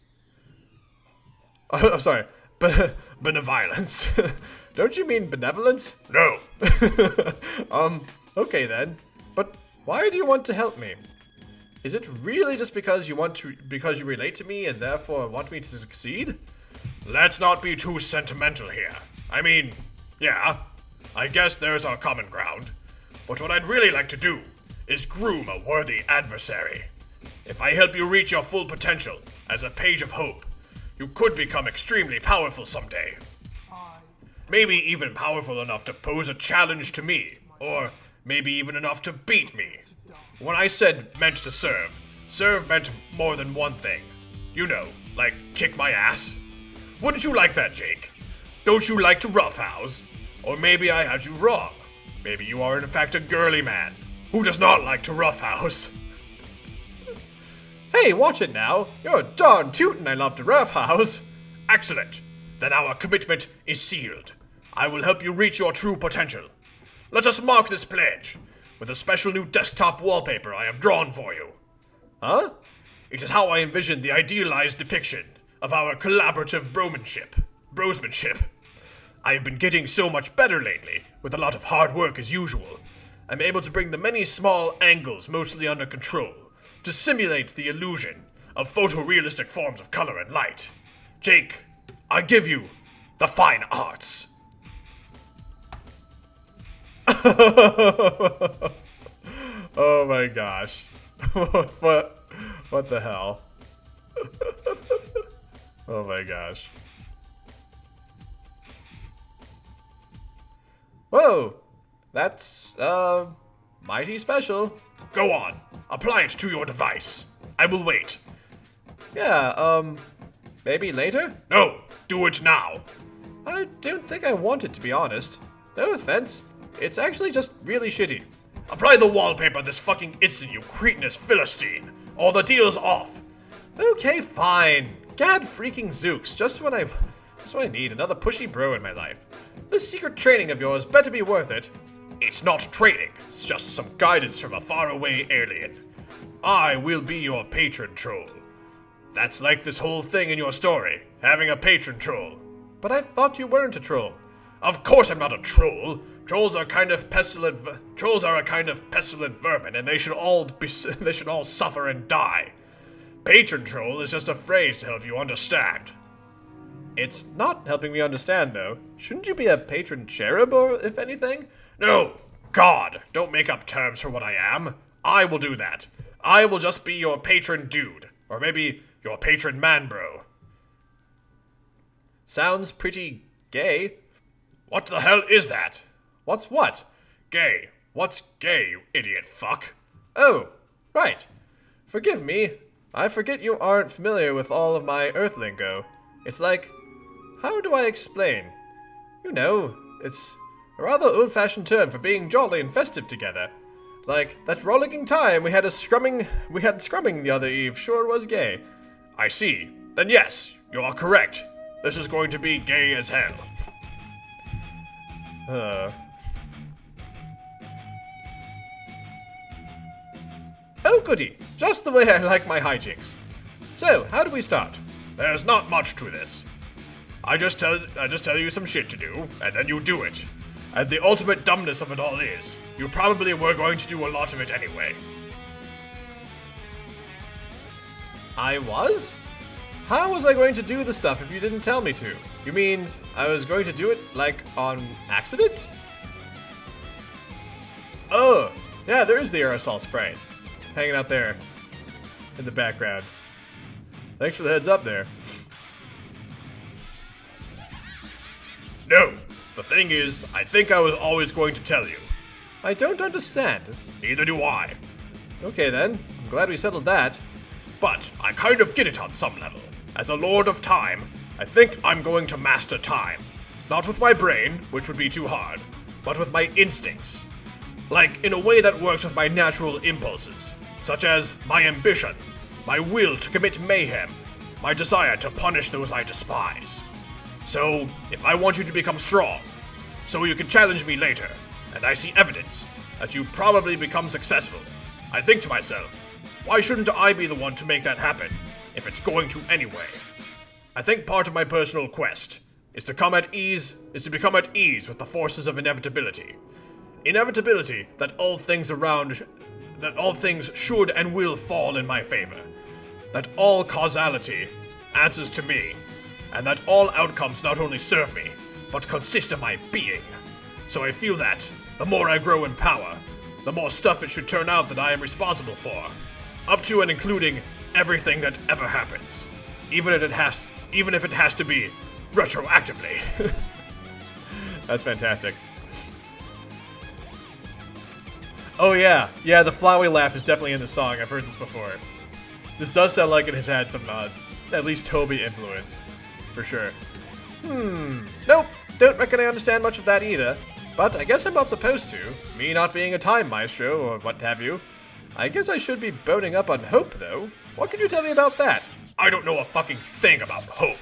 Oh, sorry, benevolence. Don't you mean benevolence? No. Okay then. But why do you want to help me? Is it really just because you relate to me and therefore want me to succeed? Let's not be too sentimental here. I mean, yeah, I guess there's our common ground. But what I'd really like to do is groom a worthy adversary. If I help you reach your full potential as a page of hope, you could become extremely powerful someday. Maybe even powerful enough to pose a challenge to me, or maybe even enough to beat me. When I said meant to serve meant more than one thing. You know, like kick my ass. Wouldn't you like that, Jake? Don't you like to roughhouse? Or maybe I had you wrong. Maybe you are in fact a girly man who does not like to roughhouse. Hey, watch it now. You're a darn tootin' I love to roughhouse. Excellent. Then our commitment is sealed. I will help you reach your true potential. Let us mark this pledge with a special new desktop wallpaper I have drawn for you. Huh? It is how I envision the idealized depiction of our collaborative brosmanship. I have been getting so much better lately, with a lot of hard work as usual. I'm able to bring the many small angles mostly under control, to simulate the illusion of photorealistic forms of color and light. Jake, I give you the fine arts. Oh my gosh. What the hell? Oh my gosh. Whoa! That's, mighty special. Go on, apply it to your device. I will wait. Yeah, maybe later? No, do it now. I don't think I want it, to be honest. No offense. It's actually just really shitty. Apply the wallpaper this fucking instant, you cretinous Philistine, or the deal's off. Okay, fine. Gad freaking Zooks, just when I need another pushy bro in my life. This secret training of yours better be worth it. It's not training, it's just some guidance from a faraway alien. I will be your patron troll. That's like this whole thing in your story, having a patron troll. But I thought you weren't a troll. Of course I'm not a troll. Trolls are a kind of pestilent vermin, and they should all suffer and die. Patron troll is just a phrase to help you understand. It's not helping me understand, though. Shouldn't you be a patron cherub, or if anything? No, God, don't make up terms for what I am. I will do that. I will just be your patron dude, or maybe your patron man bro. Sounds pretty gay. What the hell is that? What's what? Gay. What's gay, you idiot fuck? Oh, right. Forgive me. I forget you aren't familiar with all of my Earth lingo. It's like, how do I explain? You know, it's a rather old-fashioned term for being jolly and festive together. Like that rollicking time we had scrumming the other eve sure was gay. I see. Then yes, you are correct. This is going to be gay as hell. Oh goody, just the way I like my hijinks. So, how do we start? There's not much to this. I just tell you some shit to do, and then you do it. And the ultimate dumbness of it all is, you probably were going to do a lot of it anyway. I was? How was I going to do the stuff if you didn't tell me to? You mean I was going to do it, like, on accident? Oh, yeah, there is the aerosol spray. Hanging out there in the background. Thanks for the heads up there. No, the thing is, I think I was always going to tell you. I don't understand. Neither do I. Okay then, I'm glad we settled that. But I kind of get it on some level. As a lord of time, I think I'm going to master time. Not with my brain, which would be too hard, but with my instincts. Like, in a way that works with my natural impulses, such as my ambition, my will to commit mayhem, my desire to punish those I despise. So, if I want you to become strong, so you can challenge me later, and I see evidence that you probably become successful, I think to myself, why shouldn't I be the one to make that happen, if it's going to anyway? I think part of my personal quest is to become at ease with the forces of inevitability. Inevitability that all things should and will fall in my favor. That all causality answers to me, and that all outcomes not only serve me, but consist of my being. So I feel that, the more I grow in power, the more stuff it should turn out that I am responsible for. Up to and including everything that ever happens. Even if it has to be retroactively. That's fantastic. Oh yeah, the Flowey laugh is definitely in the song. I've heard this before. This does sound like it has had some, at least Toby influence. For sure. Nope, don't reckon I understand much of that either. But I guess I'm not supposed to. Me not being a time maestro, or what have you. I guess I should be boning up on hope, though. What can you tell me about that? I don't know a fucking thing about hope.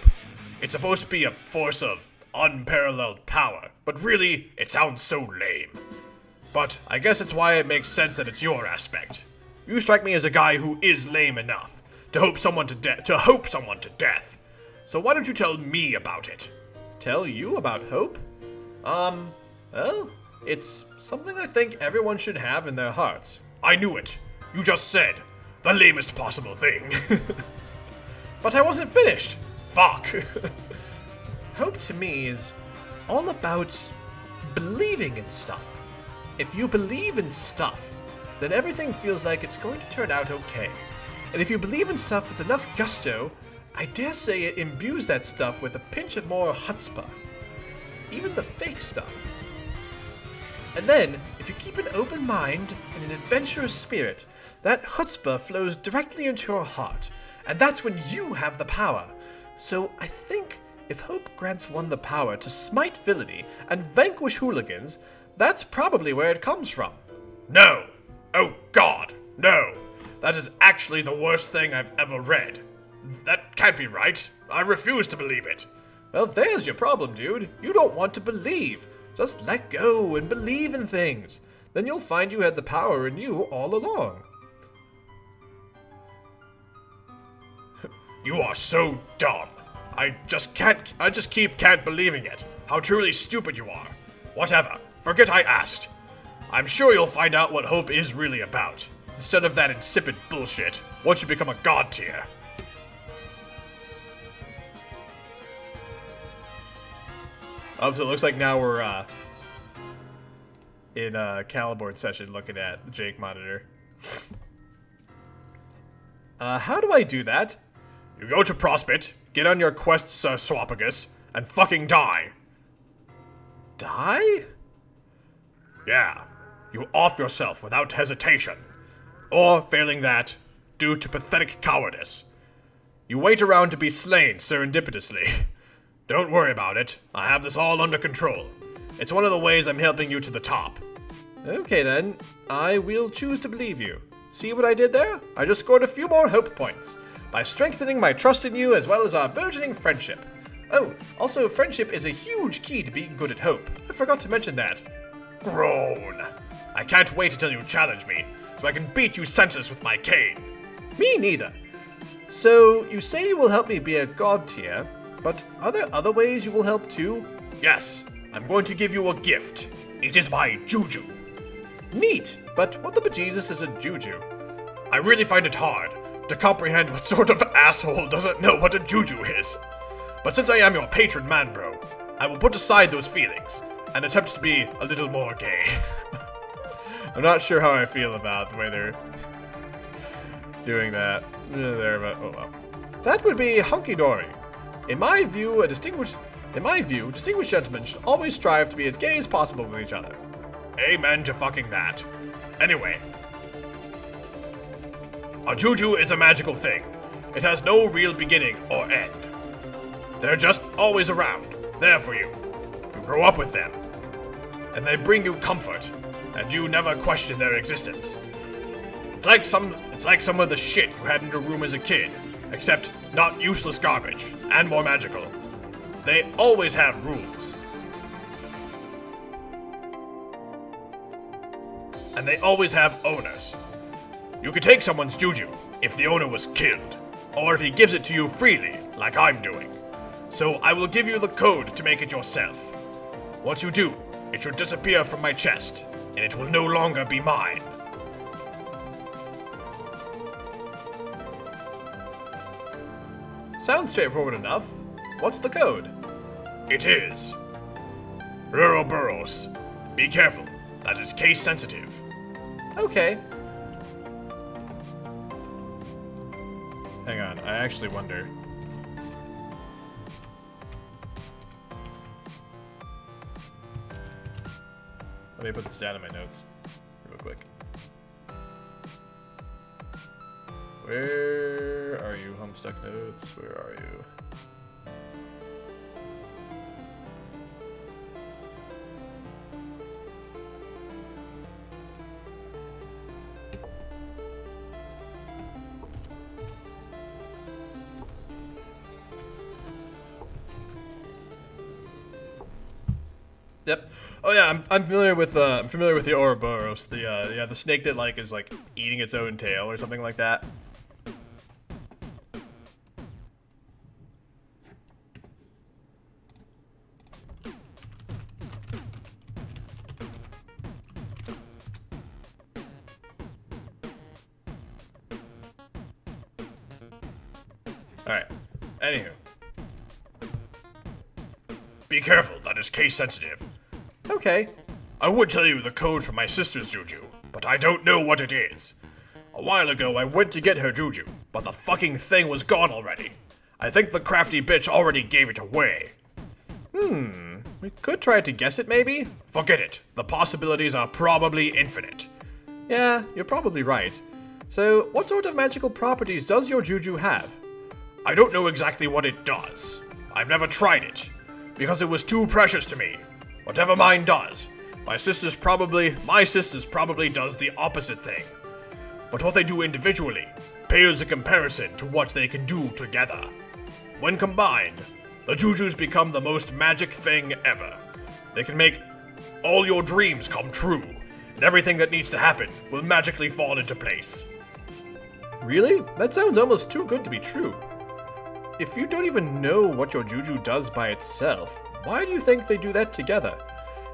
It's supposed to be a force of unparalleled power, but really, it sounds so lame. But I guess it's why it makes sense that it's your aspect. You strike me as a guy who is lame enough to hope someone to death. So why don't you tell me about it? Tell you about hope? Well, it's something I think everyone should have in their hearts. I knew it. You just said the lamest possible thing. But I wasn't finished. Fuck. Hope to me is all about believing in stuff. If you believe in stuff, then everything feels like it's going to turn out okay. And if you believe in stuff with enough gusto, I dare say it imbues that stuff with a pinch of more chutzpah. Even the fake stuff. And then, if you keep an open mind and an adventurous spirit, that chutzpah flows directly into your heart, and that's when you have the power. So I think if hope grants one the power to smite villainy and vanquish hooligans, that's probably where it comes from. No. Oh God, no. That is actually the worst thing I've ever read. That can't be right. I refuse to believe it. Well, there's your problem, dude. You don't want to believe. Just let go and believe in things. Then you'll find you had the power in you all along. You are so dumb. I just can't believing it. How truly stupid you are. Whatever. Forget I asked. I'm sure you'll find out what hope is really about. Instead of that insipid bullshit, once you become a god tier. Oh, so it looks like now we're, in a Caliborn session looking at the Jake monitor. How do I do that? You go to Prospect, get on your quest, Sir Swapagus, and fucking die. Die? Yeah. You off yourself without hesitation. Or, failing that, due to pathetic cowardice. You wait around to be slain serendipitously. Don't worry about it. I have this all under control. It's one of the ways I'm helping you to the top. Okay then, I will choose to believe you. See what I did there? I just scored a few more hope points by strengthening my trust in you as well as our burgeoning friendship. Oh, also friendship is a huge key to being good at hope. I forgot to mention that. Groan. I can't wait until you challenge me, so I can beat you senseless with my cane. Me neither. So, you say you will help me be a god tier, but are there other ways you will help too? Yes, I'm going to give you a gift. It is my juju. Neat, but what the bejesus is a juju? I really find it hard to comprehend what sort of asshole doesn't know what a juju is. But since I am your patron man, bro, I will put aside those feelings and attempt to be a little more gay. I'm not sure how I feel about the way they're doing that. There, but oh well. That would be hunky-dory. In my view, distinguished gentlemen should always strive to be as gay as possible with each other. Amen to fucking that. Anyway, a juju is a magical thing. It has no real beginning or end. They're just always around, there for you. You grow up with them, and they bring you comfort, and you never question their existence. It's like some of the shit you had in your room as a kid, except not useless garbage, and more magical. They always have rules. And they always have owners. You could take someone's juju if the owner was killed, or if he gives it to you freely, like I'm doing. So I will give you the code to make it yourself. Once you do, it should disappear from my chest, and it will no longer be mine. Sounds straightforward enough. What's the code? It is Ouroboros. Be careful, that is case sensitive. Okay. Hang on, I actually wonder. Let me put this down in my notes real quick. Where are you, Homestuck notes? Where are you? Yep. Oh yeah, I'm familiar with the Ouroboros, the snake that like is like eating its own tail or something like that. All right. Anywho. Be careful, that is case sensitive. Okay. I would tell you the code for my sister's juju, but I don't know what it is. A while ago, I went to get her juju, but the fucking thing was gone already. I think the crafty bitch already gave it away. We could try to guess it, maybe? Forget it. The possibilities are probably infinite. Yeah, you're probably right. So, what sort of magical properties does your juju have? I don't know exactly what it does. I've never tried it, because it was too precious to me. Whatever mine does, my sister's probably does the opposite thing. But what they do individually pales in comparison to what they can do together. When combined, the jujus become the most magic thing ever. They can make all your dreams come true, and everything that needs to happen will magically fall into place. Really? That sounds almost too good to be true. if you don't even know what your juju does by itself, why do you think they do that together?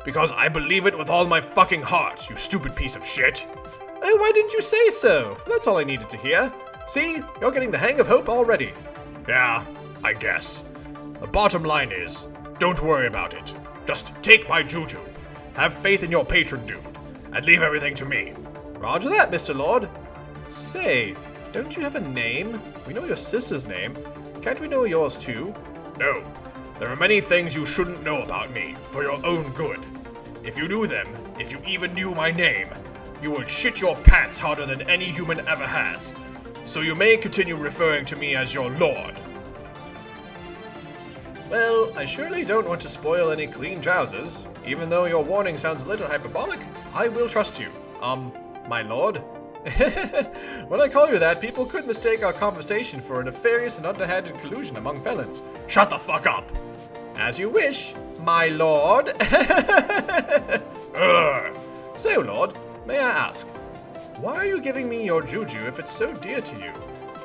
Because I believe it with all my fucking heart, you stupid piece of shit. Oh, why didn't you say so? That's all I needed to hear. See, you're getting the hang of hope already. Yeah, I guess. The bottom line is, don't worry about it. Just take my juju. Have faith in your patron dude, and leave everything to me. Roger that, Mr. Lord. Say, don't you have a name? We know your sister's name. Can't we know yours too? No. There are many things you shouldn't know about me, for your own good. If you knew them, if you even knew my name, you would shit your pants harder than any human ever has. So you may continue referring to me as your lord. Well, I surely don't want to spoil any clean trousers. Even though your warning sounds a little hyperbolic, I will trust you. My lord? When I call you that, people could mistake our conversation for a nefarious and underhanded collusion among felons. Shut the fuck up! As you wish, my lord. So, lord, may I ask, why are you giving me your juju if it's so dear to you?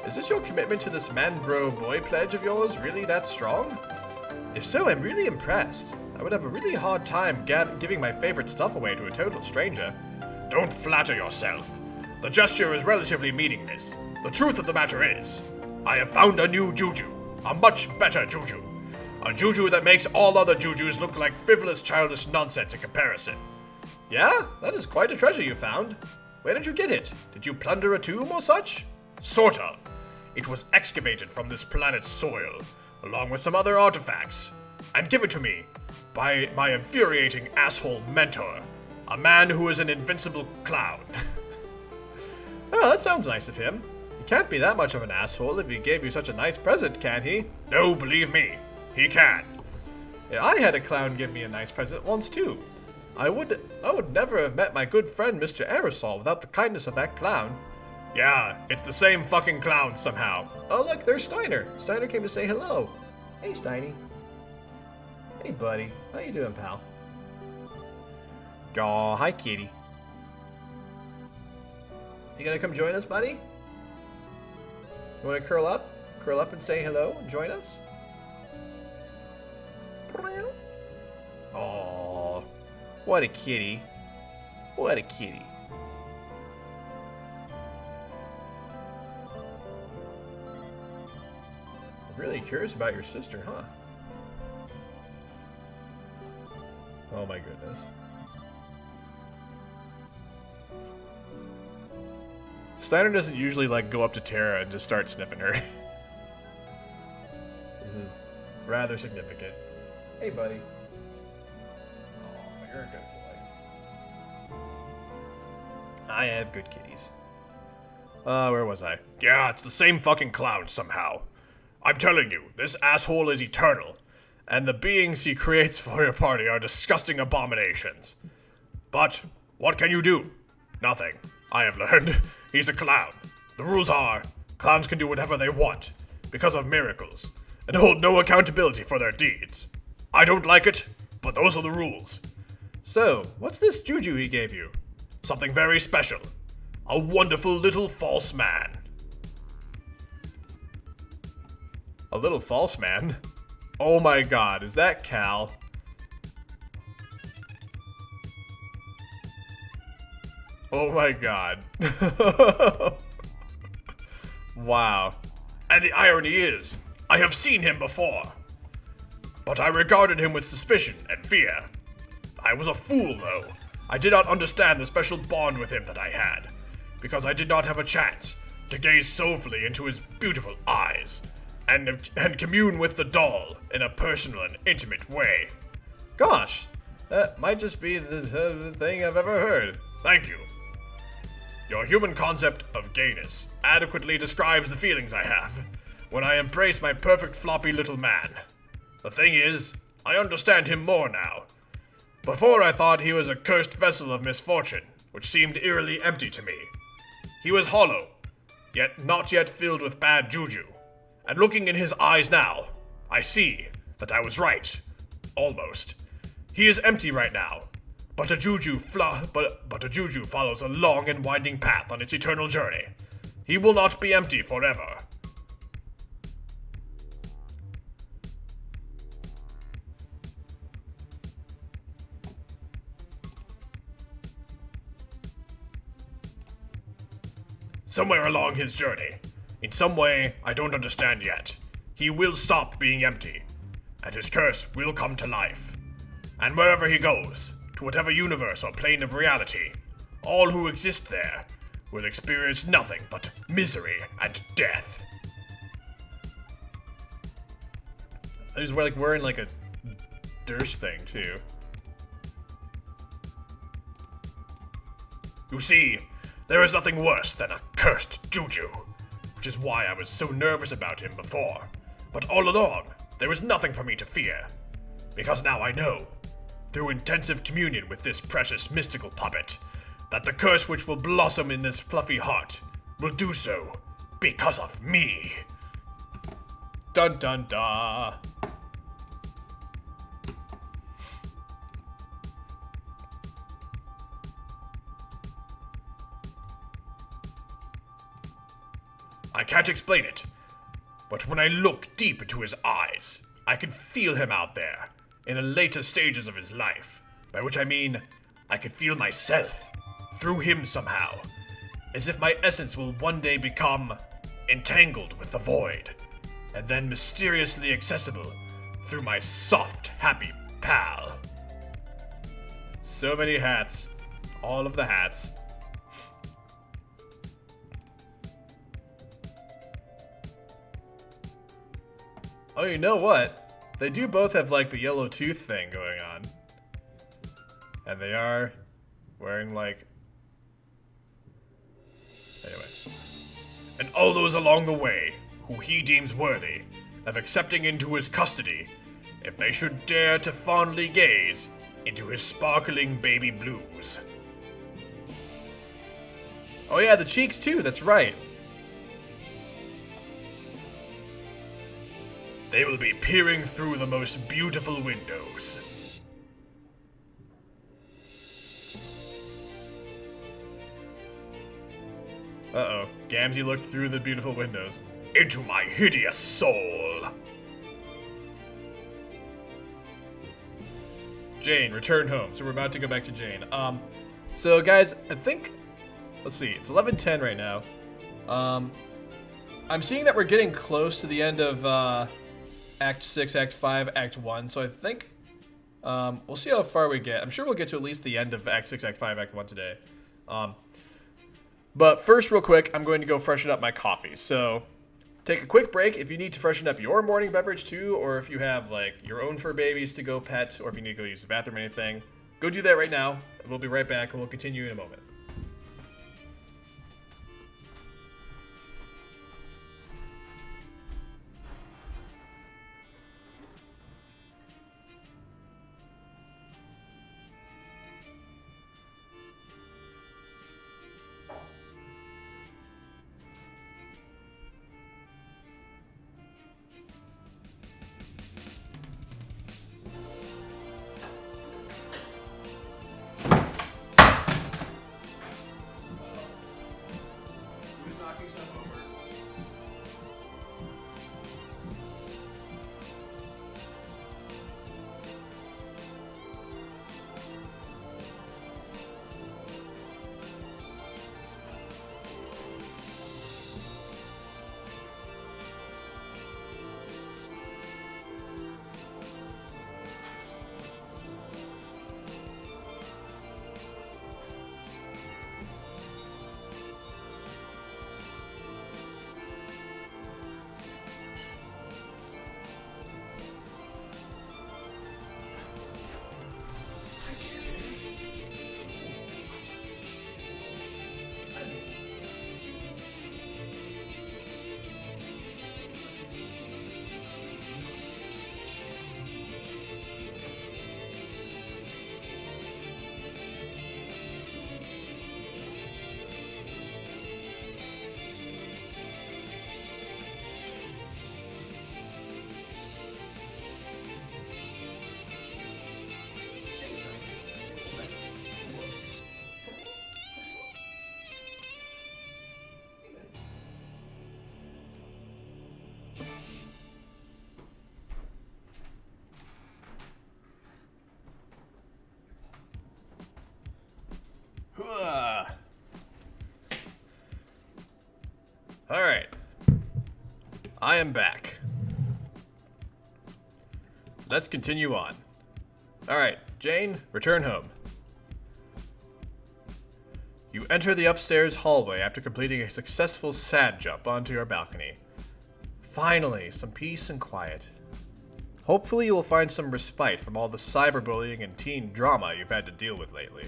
Is this your commitment to this man-bro-boy pledge of yours really that strong? If so, I'm really impressed. I would have a really hard time giving my favorite stuff away to a total stranger. Don't flatter yourself. The gesture is relatively meaningless. The truth of the matter is, I have found a new juju. A much better juju. A juju that makes all other jujus look like frivolous, childish nonsense in comparison. Yeah, that is quite a treasure you found. Where did you get it? Did you plunder a tomb or such? Sort of. It was excavated from this planet's soil, along with some other artifacts, and given to me by my infuriating asshole mentor, a man who is an invincible clown. Oh, that sounds nice of him. He can't be that much of an asshole if he gave you such a nice present, can he? No, believe me, he can. Yeah, I had a clown give me a nice present once too. I would never have met my good friend Mr. Aerosol without the kindness of that clown. Yeah, it's the same fucking clown somehow. Oh look, there's Steiner. Steiner came to say hello. Hey, Steiny. Hey, buddy. How you doing, pal? Aw, hi, kitty. You gonna come join us, buddy? You wanna curl up? Curl up and say hello and join us? Aw, what a kitty. What a kitty. I'm really curious about your sister, huh? Oh my goodness. Steiner doesn't usually like go up to Tara and just start sniffing her. This is rather significant. Hey, buddy. Oh, you're a good boy. I have good kitties. Where was I? Yeah, it's the same fucking clown somehow. I'm telling you, this asshole is eternal, and the beings he creates for your party are disgusting abominations. But what can you do? Nothing. I have learned. He's a clown. The rules are, clowns can do whatever they want, because of miracles, and hold no accountability for their deeds. I don't like it, but those are the rules. So, what's this juju he gave you? Something very special. A wonderful little false man. A little false man? Oh my god, is that Cal? Oh my god. Wow. And the irony is, I have seen him before. But I regarded him with suspicion and fear. I was a fool, though. I did not understand the special bond with him that I had, because I did not have a chance to gaze soulfully into his beautiful eyes and commune with the doll in a personal and intimate way. Gosh, that might just be the thing I've ever heard. Thank you. Your human concept of gayness adequately describes the feelings I have when I embrace my perfect floppy little man. The thing is, I understand him more now. Before I thought he was a cursed vessel of misfortune, which seemed eerily empty to me. He was hollow, yet not yet filled with bad juju. And looking in his eyes now, I see that I was right. Almost. He is empty right now, but a juju follows a long and winding path on its eternal journey. He will not be empty forever. Somewhere along his journey, in some way I don't understand yet, he will stop being empty, and his curse will come to life. And wherever he goes, to whatever universe or plane of reality, all who exist there will experience nothing but misery and death. He's like wearing like a Durst thing too. You see, there is nothing worse than a cursed juju, which is why I was so nervous about him before. But all along, there was nothing for me to fear, because now I know, through intensive communion with this precious mystical puppet, that the curse which will blossom in this fluffy heart will do so because of me. Dun dun dun. I can't explain it, but when I look deep into his eyes, I can feel him out there, in the later stages of his life, by which I mean, I can feel myself, through him somehow, as if my essence will one day become entangled with the void, and then mysteriously accessible through my soft, happy pal. So many hats. All of the hats. Oh, you know what? They do both have like the yellow tooth thing going on. And they are wearing like... Anyway. And all those along the way, who he deems worthy of accepting into his custody, if they should dare to fondly gaze into his sparkling baby blues. Oh yeah, the cheeks too, that's right. They will be peering through the most beautiful windows. Uh-oh. Gamzee looked through the beautiful windows. Into my hideous soul. Jane, return home. So we're about to go back to Jane. So guys, I think, let's see, it's 11:10 right now. I'm seeing that we're getting close to the end of Act 6, Act 5, Act 1. So I think we'll see how far we get. I'm sure we'll get to at least the end of Act 6, Act 5, Act 1 today. But first, real quick, I'm going to go freshen up my coffee. So take a quick break if you need to freshen up your morning beverage too, or if you have like your own fur babies to go pet, or if you need to go use the bathroom or anything. Go do that right now. We'll be right back and we'll continue in a moment. I am back. Let's continue on. Alright, Jane, return home. You enter the upstairs hallway after completing a successful sad jump onto your balcony. Finally, some peace and quiet. Hopefully you will find some respite from all the cyberbullying and teen drama you've had to deal with lately.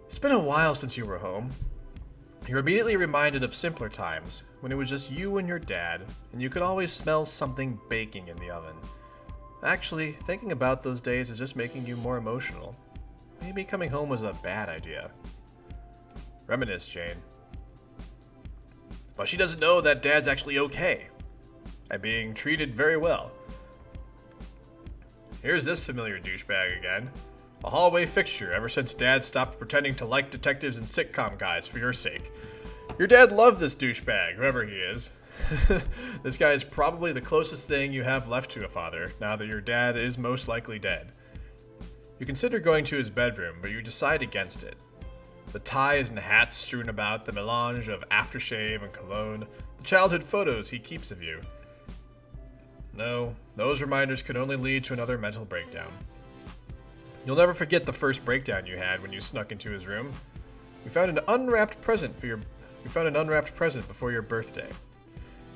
It's been a while since you were home. You're immediately reminded of simpler times, when it was just you and your dad, and you could always smell something baking in the oven. Actually, thinking about those days is just making you more emotional. Maybe coming home was a bad idea. Reminisce, Jane. But she doesn't know that Dad's actually okay. And being treated very well. Here's this familiar douchebag again. A hallway fixture ever since Dad stopped pretending to like detectives and sitcom guys for your sake. Your dad loved this douchebag, whoever he is. This guy is probably the closest thing you have left to a father, now that your dad is most likely dead. You consider going to his bedroom, but you decide against it. The ties and hats strewn about, the melange of aftershave and cologne, the childhood photos he keeps of you. No, those reminders could only lead to another mental breakdown. You'll never forget the first breakdown you had when you snuck into his room. You found an unwrapped present before your birthday.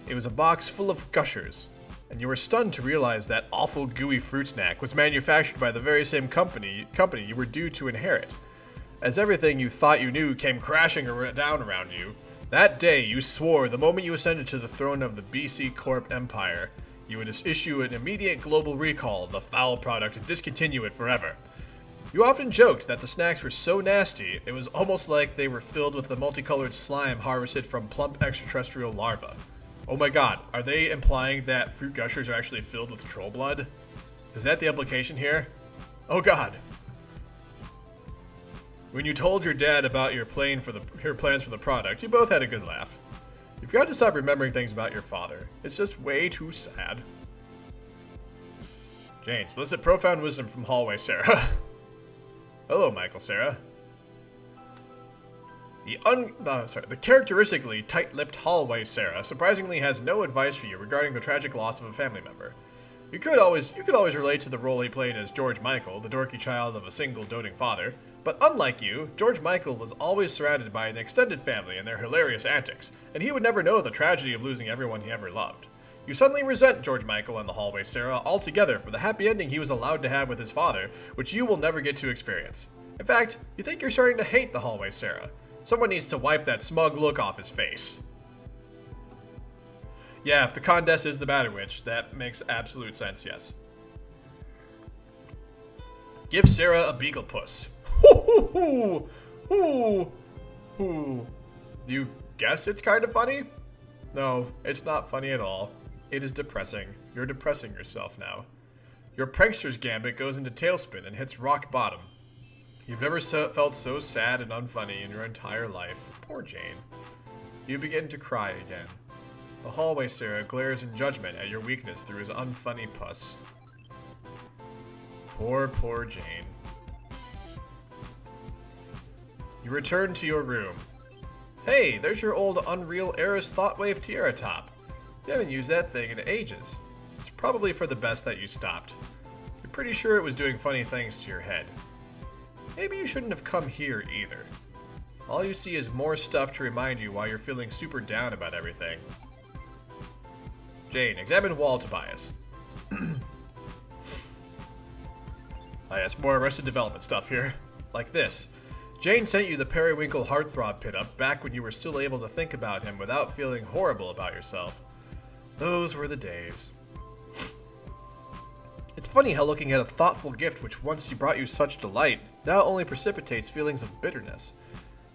It was a box full of Gushers, and you were stunned to realize that awful gooey fruit snack was manufactured by the very same company you were due to inherit. As everything you thought you knew came crashing down around you, that day you swore the moment you ascended to the throne of the BC Corp Empire, you would issue an immediate global recall of the foul product and discontinue it forever. You often joked that the snacks were so nasty, it was almost like they were filled with the multicolored slime harvested from plump extraterrestrial larvae. Oh my god, are they implying that fruit gushers are actually filled with troll blood? Is that the implication here? Oh god. When you told your dad about your plans for the product, you both had a good laugh. You forgot to stop remembering things about your father. It's just way too sad. Jane, solicit profound wisdom from hallway Sarah. Hello, Michael Sarah. The characteristically tight-lipped hallway Sarah surprisingly has no advice for you regarding the tragic loss of a family member. You could always relate to the role he played as George Michael, the dorky child of a single doting father. But unlike you, George Michael was always surrounded by an extended family and their hilarious antics, and he would never know the tragedy of losing everyone he ever loved. You suddenly resent George Michael and the hallway Sarah altogether for the happy ending he was allowed to have with his father, which you will never get to experience. In fact, you think you're starting to hate the hallway Sarah. Someone needs to wipe that smug look off his face. Yeah, if the Condess is the Batter Witch, that makes absolute sense, yes. Give Sarah a beagle puss. You guess it's kind of funny? No, it's not funny at all. It is depressing. You're depressing yourself now. Your prankster's gambit goes into tailspin and hits rock bottom. You've never felt so sad and unfunny in your entire life. Poor Jane. You begin to cry again. The hallway Sarah glares in judgment at your weakness through his unfunny puss. Poor Jane. You return to your room. Hey, there's your old Unreal Eris Thoughtwave Tiara top. You haven't used that thing in ages. It's probably for the best that you stopped. You're pretty sure it was doing funny things to your head. Maybe you shouldn't have come here either. All you see is more stuff to remind you why you're feeling super down about everything. Jane, examine wall Tobias. Ah yes, more Arrested Development stuff here. Like this. Jane sent you the Periwinkle Heartthrob pit-up back when you were still able to think about him without feeling horrible about yourself. Those were the days. It's funny how looking at a thoughtful gift which once brought you such delight now only precipitates feelings of bitterness.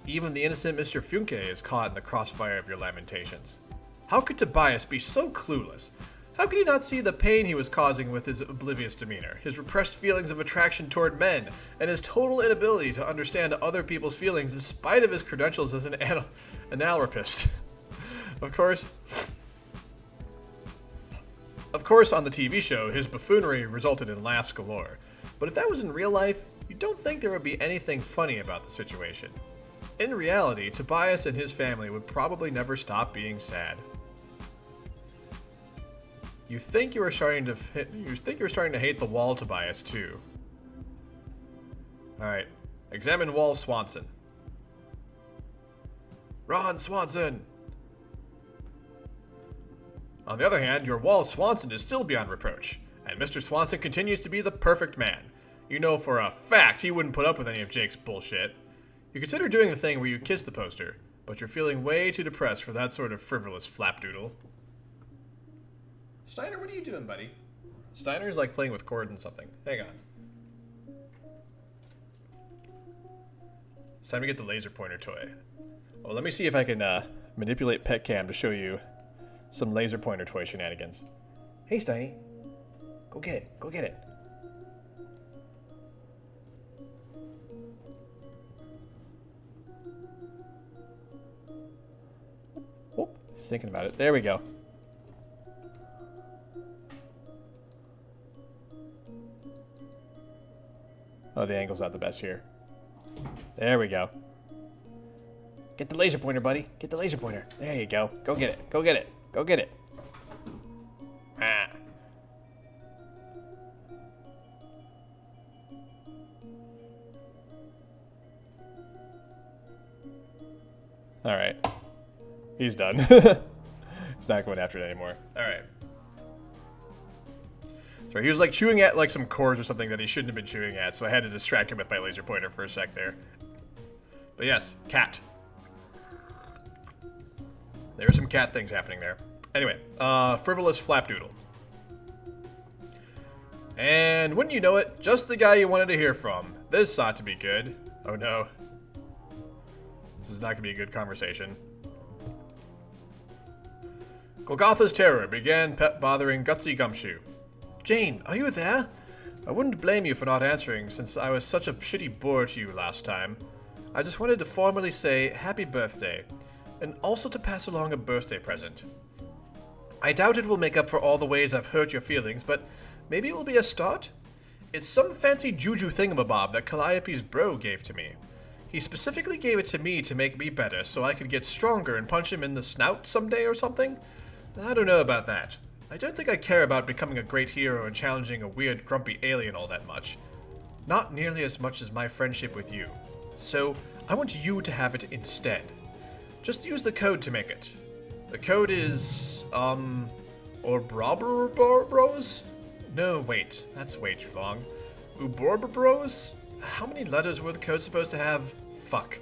Even the innocent Mr. Funke is caught in the crossfire of your lamentations. How could Tobias be so clueless? How could he not see the pain he was causing with his oblivious demeanor, his repressed feelings of attraction toward men, and his total inability to understand other people's feelings in spite of his credentials as an analrapist? Of course, on the TV show, his buffoonery resulted in laughs galore. But if that was in real life, you don't think there would be anything funny about the situation. In reality, Tobias and his family would probably never stop being sad. You think you were starting to hate the wall, Tobias, too. Alright. Examine wall Swanson. Ron Swanson! On the other hand, your wall Swanson is still beyond reproach, and Mr. Swanson continues to be the perfect man. You know for a fact he wouldn't put up with any of Jake's bullshit. You consider doing the thing where you kiss the poster, but you're feeling way too depressed for that sort of frivolous flapdoodle. Steiner, what are you doing, buddy? Steiner's like playing with cord and something. Hang on. It's time to get the laser pointer toy. Oh, let me see if I can manipulate PetCam to show you some laser pointer toy shenanigans. Hey, Steiny. Go get it. Go get it. Oh, he's thinking about it. There we go. Oh, the angle's not the best here. There we go. Get the laser pointer, buddy. Get the laser pointer. There you go. Go get it. Go get it. Go get it. Ah. All right. He's done. He's not going after it anymore. All right. Sorry, he was like chewing at like some cords or something that he shouldn't have been chewing at, so I had to distract him with my laser pointer for a sec there. But yes, cat. There are some cat things happening there. Anyway, frivolous flapdoodle. And wouldn't you know it, just the guy you wanted to hear from. This ought to be good. Oh no. This is not going to be a good conversation. Golgotha's terror began bothering Gutsy Gumshoe. Jane, are you there? I wouldn't blame you for not answering since I was such a shitty bore to you last time. I just wanted to formally say happy birthday, and also to pass along a birthday present. I doubt it will make up for all the ways I've hurt your feelings, but maybe it will be a start? It's some fancy juju thingamabob that Calliope's bro gave to me. He specifically gave it to me to make me better so I could get stronger and punch him in the snout someday or something? I don't know about that. I don't think I care about becoming a great hero and challenging a weird, grumpy alien all that much. Not nearly as much as my friendship with you. So, I want you to have it instead. Just use the code to make it. The code is, Ouroboros? No, wait, that's way too long. Ouroboros? How many letters were the code supposed to have? Fuck.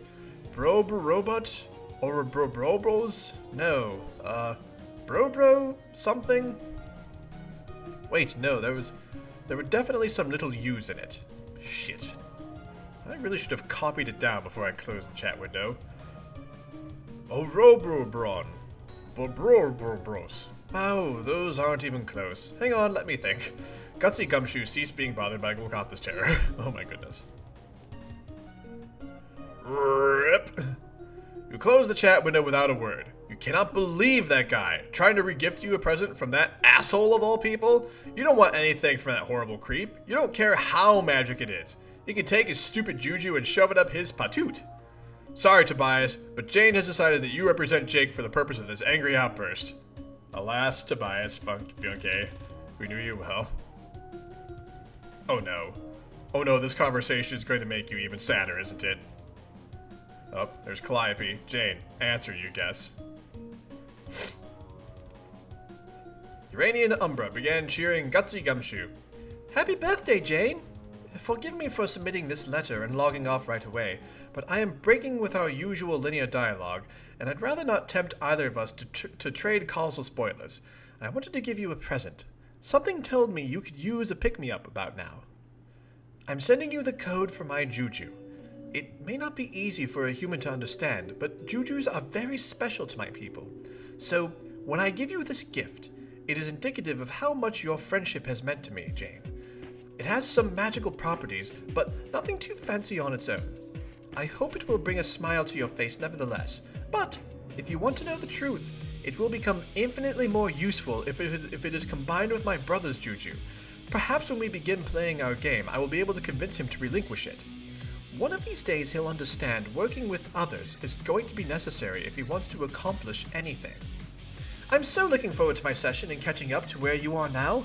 Robot? Ouroboros? No, Bro something? Wait, no, there were definitely some little U's in it. Shit. I really should have copied it down before I closed the chat window. Ouroboros. Bobros. Oh, those aren't even close. Hang on, let me think. Gutsy Gumshoe ceased being bothered by Golgotha's terror. Oh my goodness. Rip. You closed the chat window without a word. You cannot believe that guy trying to regift you a present from that asshole of all people. You don't want anything from that horrible creep. You don't care how magic it is. He can take his stupid juju and shove it up his patoot. Sorry, Tobias, but Jane has decided that you represent Jake for the purpose of this angry outburst. Alas, Tobias Funke, we knew you well. Oh no. Oh no, this conversation is going to make you even sadder, isn't it? Oh, there's Calliope. Jane, answer, you guess. Uranian Umbra began cheering Gutsy Gumshoe. Happy birthday, Jane! Forgive me for submitting this letter and logging off right away, but I am breaking with our usual linear dialogue, and I'd rather not tempt either of us to trade causal spoilers. I wanted to give you a present. Something told me you could use a pick-me-up about now. I'm sending you the code for my juju. It may not be easy for a human to understand, but jujus are very special to my people. So, when I give you this gift, it is indicative of how much your friendship has meant to me, Jane. It has some magical properties, but nothing too fancy on its own. I hope it will bring a smile to your face nevertheless, but if you want to know the truth, it will become infinitely more useful if it is combined with my brother's juju. Perhaps when we begin playing our game, I will be able to convince him to relinquish it. One of these days he'll understand working with others is going to be necessary if he wants to accomplish anything. I'm so looking forward to my session and catching up to where you are now.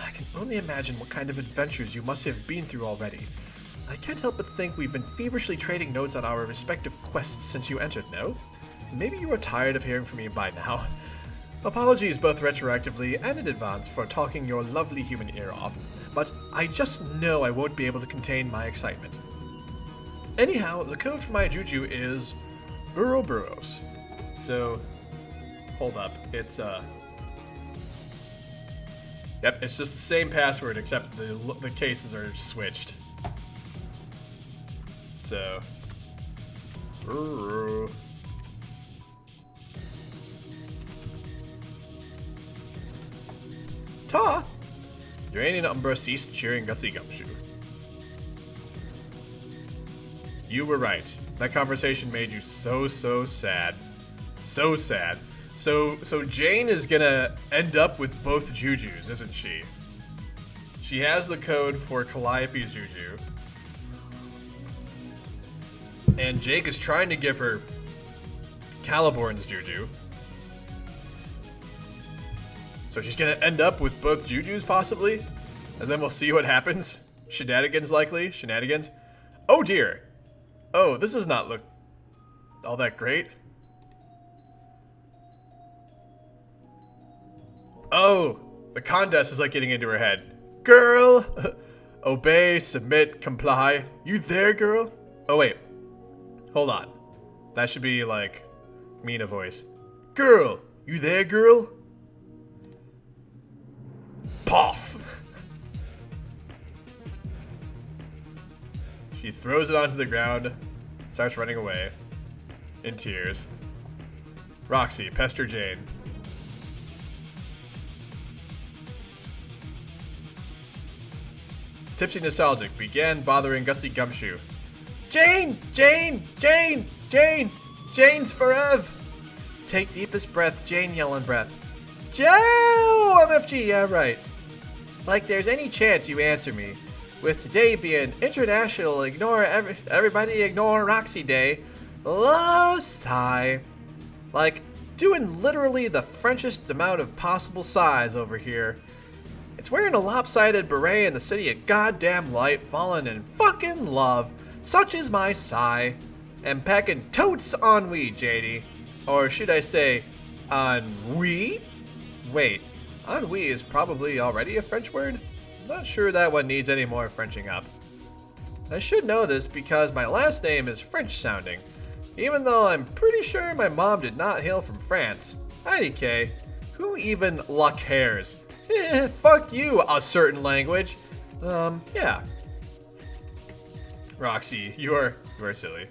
I can only imagine what kind of adventures you must have been through already. I can't help but think we've been feverishly trading notes on our respective quests since you entered, no? Maybe you are tired of hearing from me by now. Apologies both retroactively and in advance for talking your lovely human ear off, but I just know I won't be able to contain my excitement. Anyhow, the code for my juju is Ouroboros. So, hold up, it's Yep, it's just the same password except the cases are switched. So, Ta! Drain and Umbra ceased cheering Gutsy Gumshoe. You were right. That conversation made you so sad. So sad. So Jane is gonna end up with both Jujus, isn't she? She has the code for Calliope's Juju. And Jake is trying to give her Caliborn's Juju. So she's gonna end up with both Jujus, possibly? And then we'll see what happens. Shenanigans, likely. Shenanigans. Oh dear. Oh, this does not look all that great. Oh, the Condess is like getting into her head. Girl! Obey, submit, comply. You there, girl? Oh, wait. Hold on. That should be like Mina voice. Girl! You there, girl? Poff! She throws it onto the ground, starts running away, in tears. Roxy, pester Jane. Tipsy Nostalgic began bothering Gutsy Gumshoe. Jane! Jane! Jane! Jane! Jane's forever! Take deepest breath, Jane yelling breath. Joe! MFG, yeah, right. Like there's any chance you answer me. With today being International Everybody Ignore Roxy Day, sigh. Like, doing literally the Frenchest amount of possible sighs over here. It's wearing a lopsided beret in the city of goddamn light, falling in fucking love. Such is my sigh. And packing totes ennui, JD. Or should I say, ennui? Wait, ennui is probably already a French word? Not sure that one needs any more Frenching up. I should know this because my last name is French sounding, even though I'm pretty sure my mom did not hail from France. IDK, who even luck hairs? Fuck you, a certain language. Yeah. Roxy, you are silly.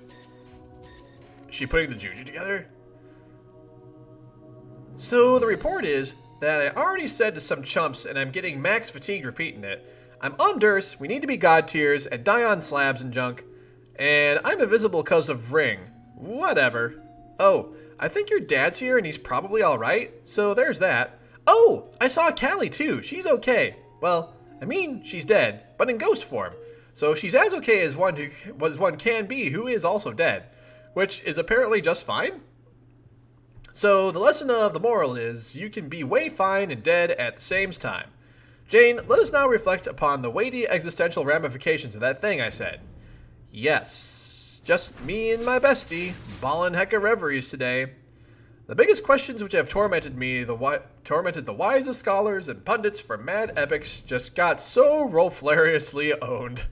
Is she putting the juju together? So the report is that I already said to some chumps and I'm getting max fatigue repeating it. I'm on Durst, we need to be god tiers and die on slabs and junk. And I'm invisible because of Ring. Whatever. Oh, I think your dad's here and he's probably alright, so there's that. Oh, I saw Callie too, she's okay. Well, I mean, she's dead, but in ghost form. So she's as okay as one can be who is also dead. Which is apparently just fine. So the lesson of the moral is, you can be way fine and dead at the same time. Jane, let us now reflect upon the weighty existential ramifications of that thing I said. Yes, just me and my bestie, ballin' hecka reveries today. The biggest questions which have tormented the wisest scholars and pundits for mad epics just got so rollflariously owned.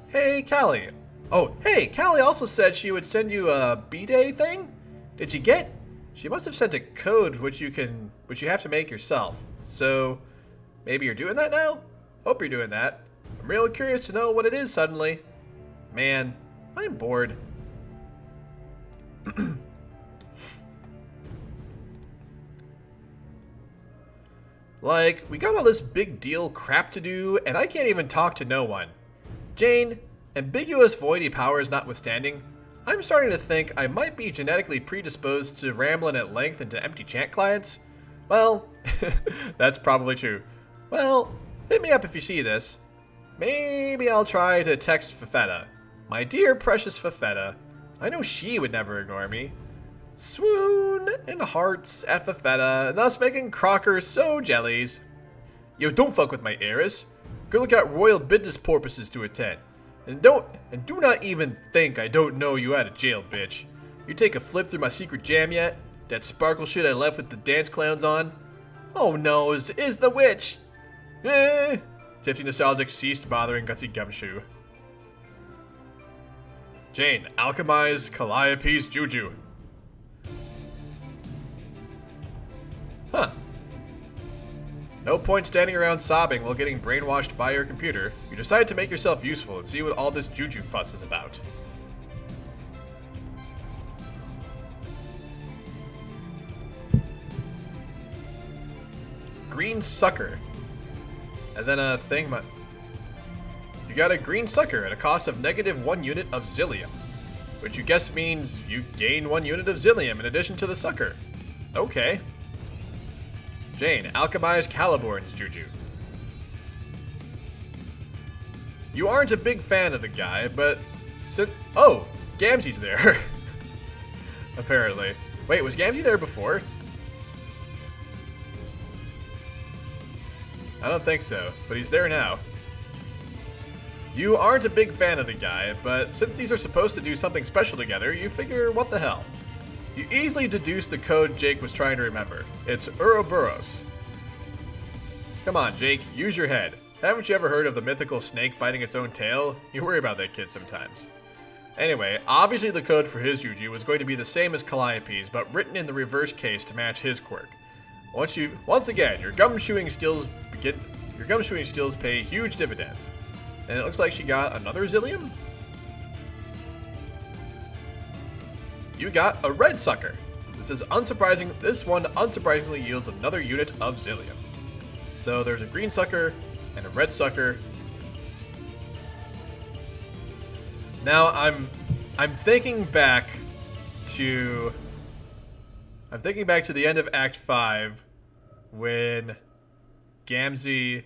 Hey, Callie. Oh, hey, Callie also said she would send you a B-Day thing? Did you get? She must have sent a code which you have to make yourself. So, maybe you're doing that now? Hope you're doing that. I'm real curious to know what it is suddenly. Man, I'm bored. Like, we got all this big deal crap to do, and I can't even talk to no one. Jane, ambiguous voidy powers notwithstanding, I'm starting to think I might be genetically predisposed to rambling at length into empty chant clients. Well, that's probably true. Well, hit me up if you see this. Maybe I'll try to text Fafetta. My dear precious Fafetta. I know she would never ignore me. Swoon and hearts at Fafetta, thus making Crocker so jellies. Yo, don't fuck with my heiress. Girl got royal business purposes to attend. And do not even think I don't know you out of jail, bitch. You take a flip through my secret jam yet? That sparkle shit I left with the dance clowns on? Oh no, is the witch. Tipsy Nostalgic ceased bothering Gutsy Gumshoe. Jane, alchemize Calliope's juju. Huh. No point standing around sobbing while getting brainwashed by your computer. You decide to make yourself useful and see what all this juju fuss is about. Green sucker. And then a thing. You got a green sucker at a cost of -1 unit of zillium. Which you guess means you gain 1 unit of zillium in addition to the sucker. Okay. Jane, alchemize Caliborn's juju. You aren't a big fan of the guy, but oh, Gamzee's there. Apparently. Wait, was Gamzee there before? I don't think so, but he's there now. You aren't a big fan of the guy, but since these are supposed to do something special together, you figure what the hell. You easily deduce the code Jake was trying to remember. It's Ouroboros. Come on, Jake, use your head. Haven't you ever heard of the mythical snake biting its own tail? You worry about that kid sometimes. Anyway, obviously the code for his juju was going to be the same as Calliope's, but written in the reverse case to match his quirk. Once again, your gumshoeing skills pay huge dividends. And it looks like she got another zillium? You got a red sucker. This one unsurprisingly yields another unit of zillium. So there's a green sucker and a red sucker. Now I'm thinking back to the end of Act 5 when Gamzee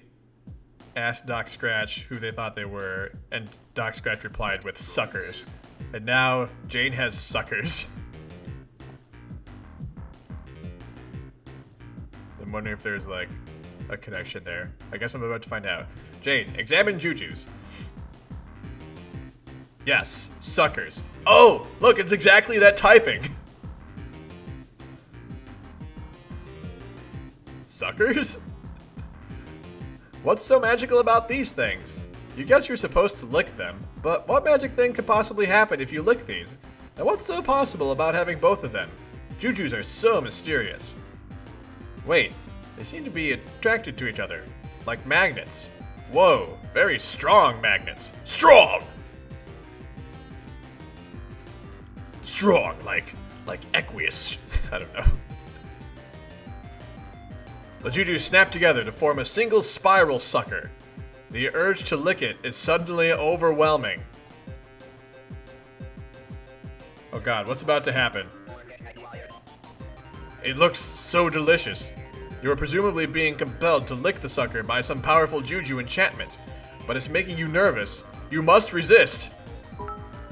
asked Doc Scratch who they thought they were, and Doc Scratch replied with suckers. And now Jane has suckers. I'm wondering if there's like a connection there. I guess I'm about to find out. Jane, examine jujus. Yes, suckers. Oh, look, it's exactly that typing. Suckers? What's so magical about these things? You guess you're supposed to lick them, but what magic thing could possibly happen if you lick these? And what's so possible about having both of them? Jujus are so mysterious. Wait, they seem to be attracted to each other, like magnets. Whoa, very strong magnets. Strong! Strong, like Equius. I don't know. The juju snap together to form a single spiral sucker. The urge to lick it is suddenly overwhelming. Oh god, what's about to happen? It looks so delicious. You are presumably being compelled to lick the sucker by some powerful juju enchantment, but it's making you nervous. You must resist.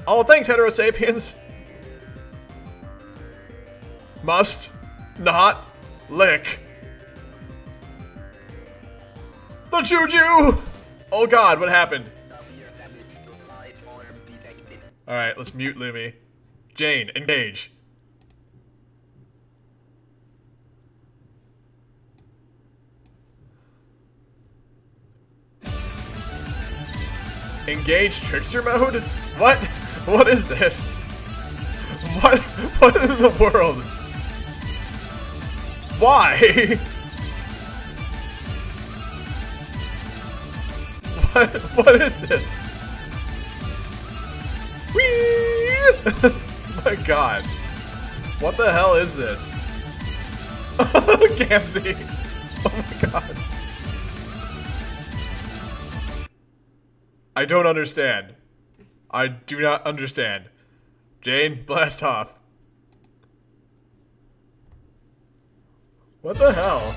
Oh, thanks, heterosapiens. Must not lick the juju! Oh god, what happened? Alright, let's mute Lumi. Jane, engage. Engage trickster mode? What? What is this? What in the world? Why? What is this? Whee! My god. What the hell is this? Gamzee. Oh my god. I don't understand. I do not understand. Jane, blast off. What the hell?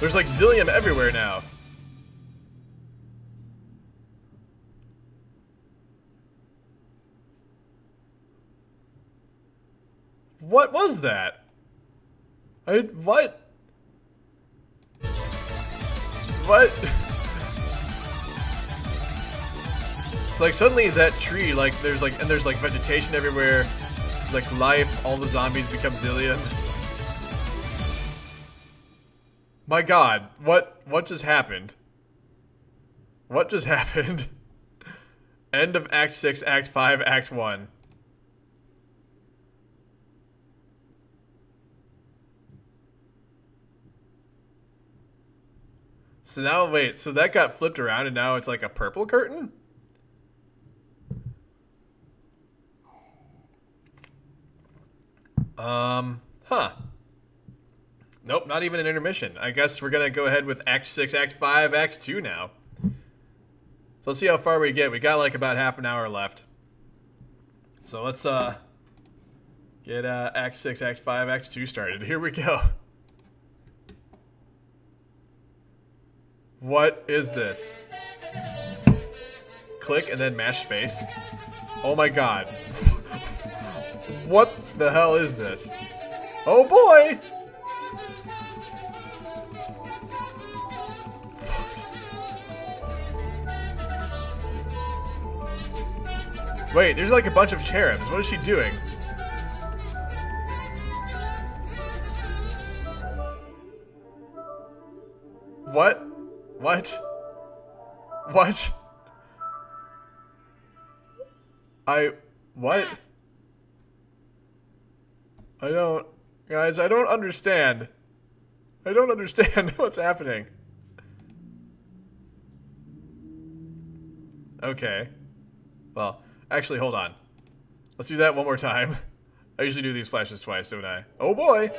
There's like Zillium everywhere now. What was that? What? What? It's like suddenly that tree, like there's like vegetation everywhere, like life, all the zombies become Zillion. My god, what just happened? What just happened? End of Act 6, Act 5, Act 1. So now, wait, so that got flipped around and now it's like a purple curtain? Huh. Nope, not even an intermission. I guess we're gonna go ahead with Act 6, Act 5, Act 2 now. So let's see how far we get. We got like about half an hour left. So let's get Act 6, Act 5, Act 2 started. Here we go. What is this? Click and then mash space. Oh my god. What the hell is this? Oh boy! Wait, there's like a bunch of cherubs. What is she doing? What? What? What? What? Guys, I don't understand. I don't understand what's happening. Okay. Well, actually, hold on. Let's do that one more time. I usually do these flashes twice, don't I? Oh boy!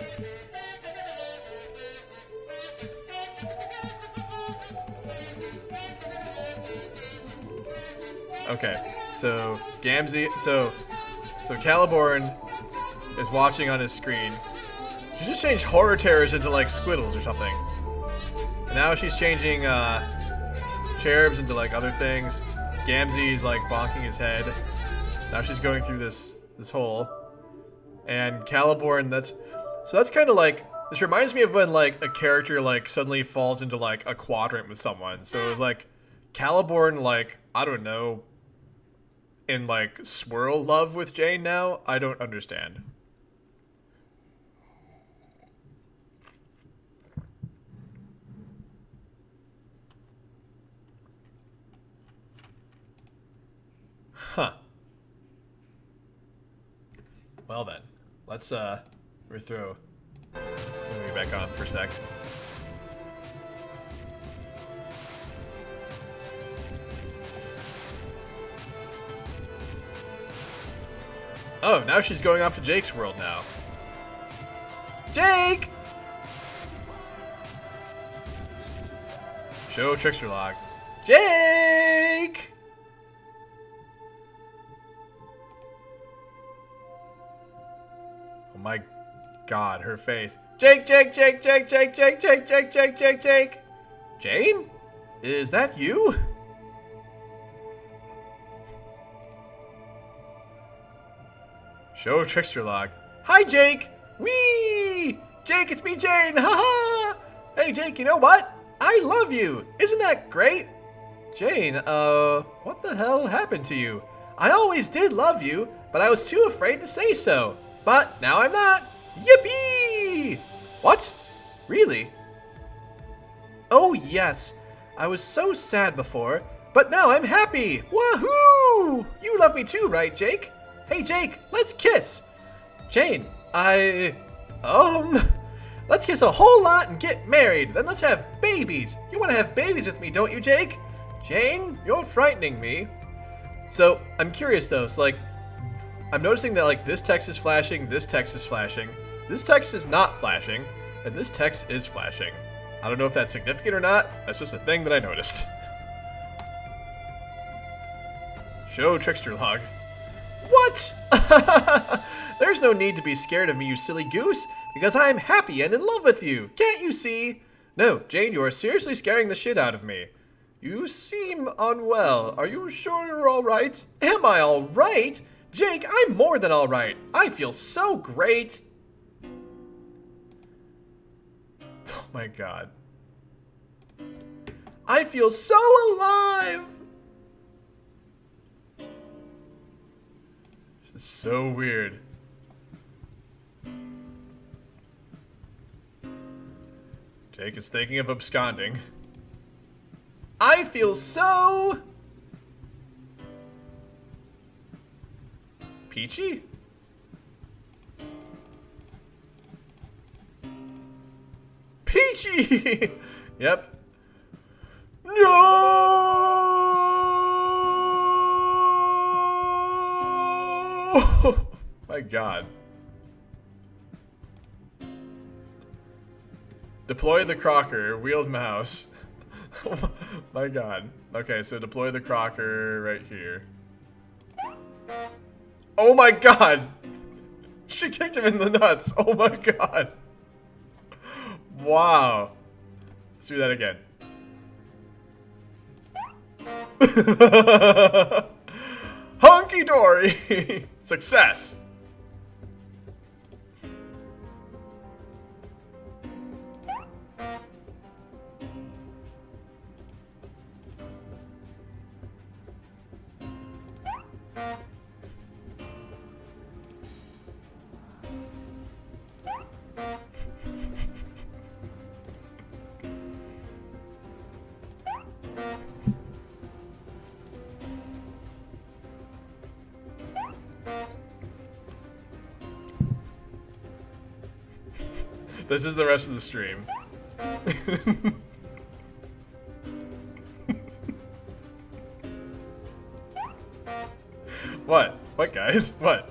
Okay, so Gamzee, so Caliborn is watching on his screen. She just changed horror terrors into like squiddles or something. And now she's changing cherubs into like other things. Gamzee's like bonking his head. Now she's going through this hole. And Caliborn, that's kind of like, this reminds me of when like a character like suddenly falls into like a quadrant with someone. So it was like Caliborn, like, I don't know, in like swirl love with Jane now. I don't understand. Huh. Well then, let's rethrow the movie back on for a sec. Oh, now she's going off to Jake's world now. Jake! Show Trickster log. Jake! Oh my god, her face. Jake, Jake, Jake, Jake, Jake, Jake, Jake, Jake, Jake, Jake, Jake. Jane? Is that you? Show Trickster log. Hi, Jake! Whee! Jake, it's me, Jane! Haha! Hey, Jake, you know what? I love you! Isn't that great? Jane, what the hell happened to you? I always did love you, but I was too afraid to say so. But now I'm not. Yippee! What? Really? Oh, yes. I was so sad before, but now I'm happy. Wahoo! You love me too, right, Jake? Hey, Jake, let's kiss. Jane, let's kiss a whole lot and get married. Then let's have babies. You want to have babies with me, don't you, Jake? Jane, you're frightening me. So, I'm curious though. So, like, I'm noticing that, like, this text is flashing, this text is flashing, this text is not flashing, and this text is flashing. I don't know if that's significant or not. That's just a thing that I noticed. Show Trickster log. What? There's no need to be scared of me, you silly goose, because I am happy and in love with you. Can't you see? No, Jane, you are seriously scaring the shit out of me. You seem unwell. Are you sure you're alright? Am I alright? Jake, I'm more than alright. I feel so great. Oh my god. I feel so alive. This is so weird. Jake is thinking of absconding. I feel so... peachy? Peachy! Yep. No! My god. Deploy the Crocker, wield mouse. Oh my god. Okay, so deploy the Crocker right here. Oh my god! She kicked him in the nuts. Oh my god. Wow. Let's do that again. Honky dory! Success! This is the rest of the stream. What? What, guys? What?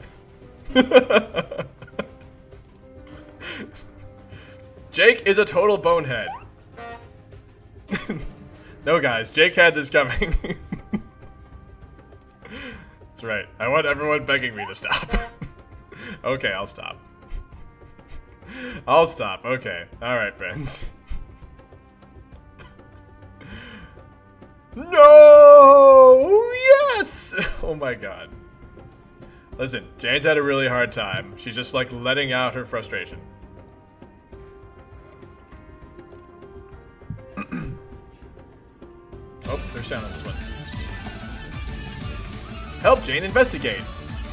Jake is a total bonehead. No, guys, Jake had this coming. That's right. I want everyone begging me to stop. Okay, I'll stop. I'll stop. Okay. Alright, friends. No! Yes! Oh my god. Listen, Jane's had a really hard time. She's just like letting out her frustration. Oh, there's sound on this one. Help Jane investigate.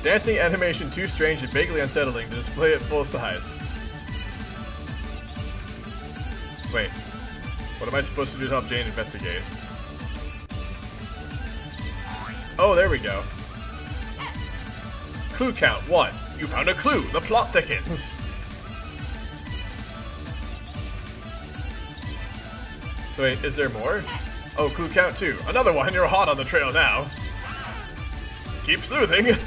Dancing animation too strange and vaguely unsettling to display at full size. Wait, what am I supposed to do to help Jane investigate? Oh, there we go. Clue count 1. You found a clue. The plot thickens. So wait, is there more? Oh, clue count 2. Another one. You're hot on the trail now. Keep sleuthing.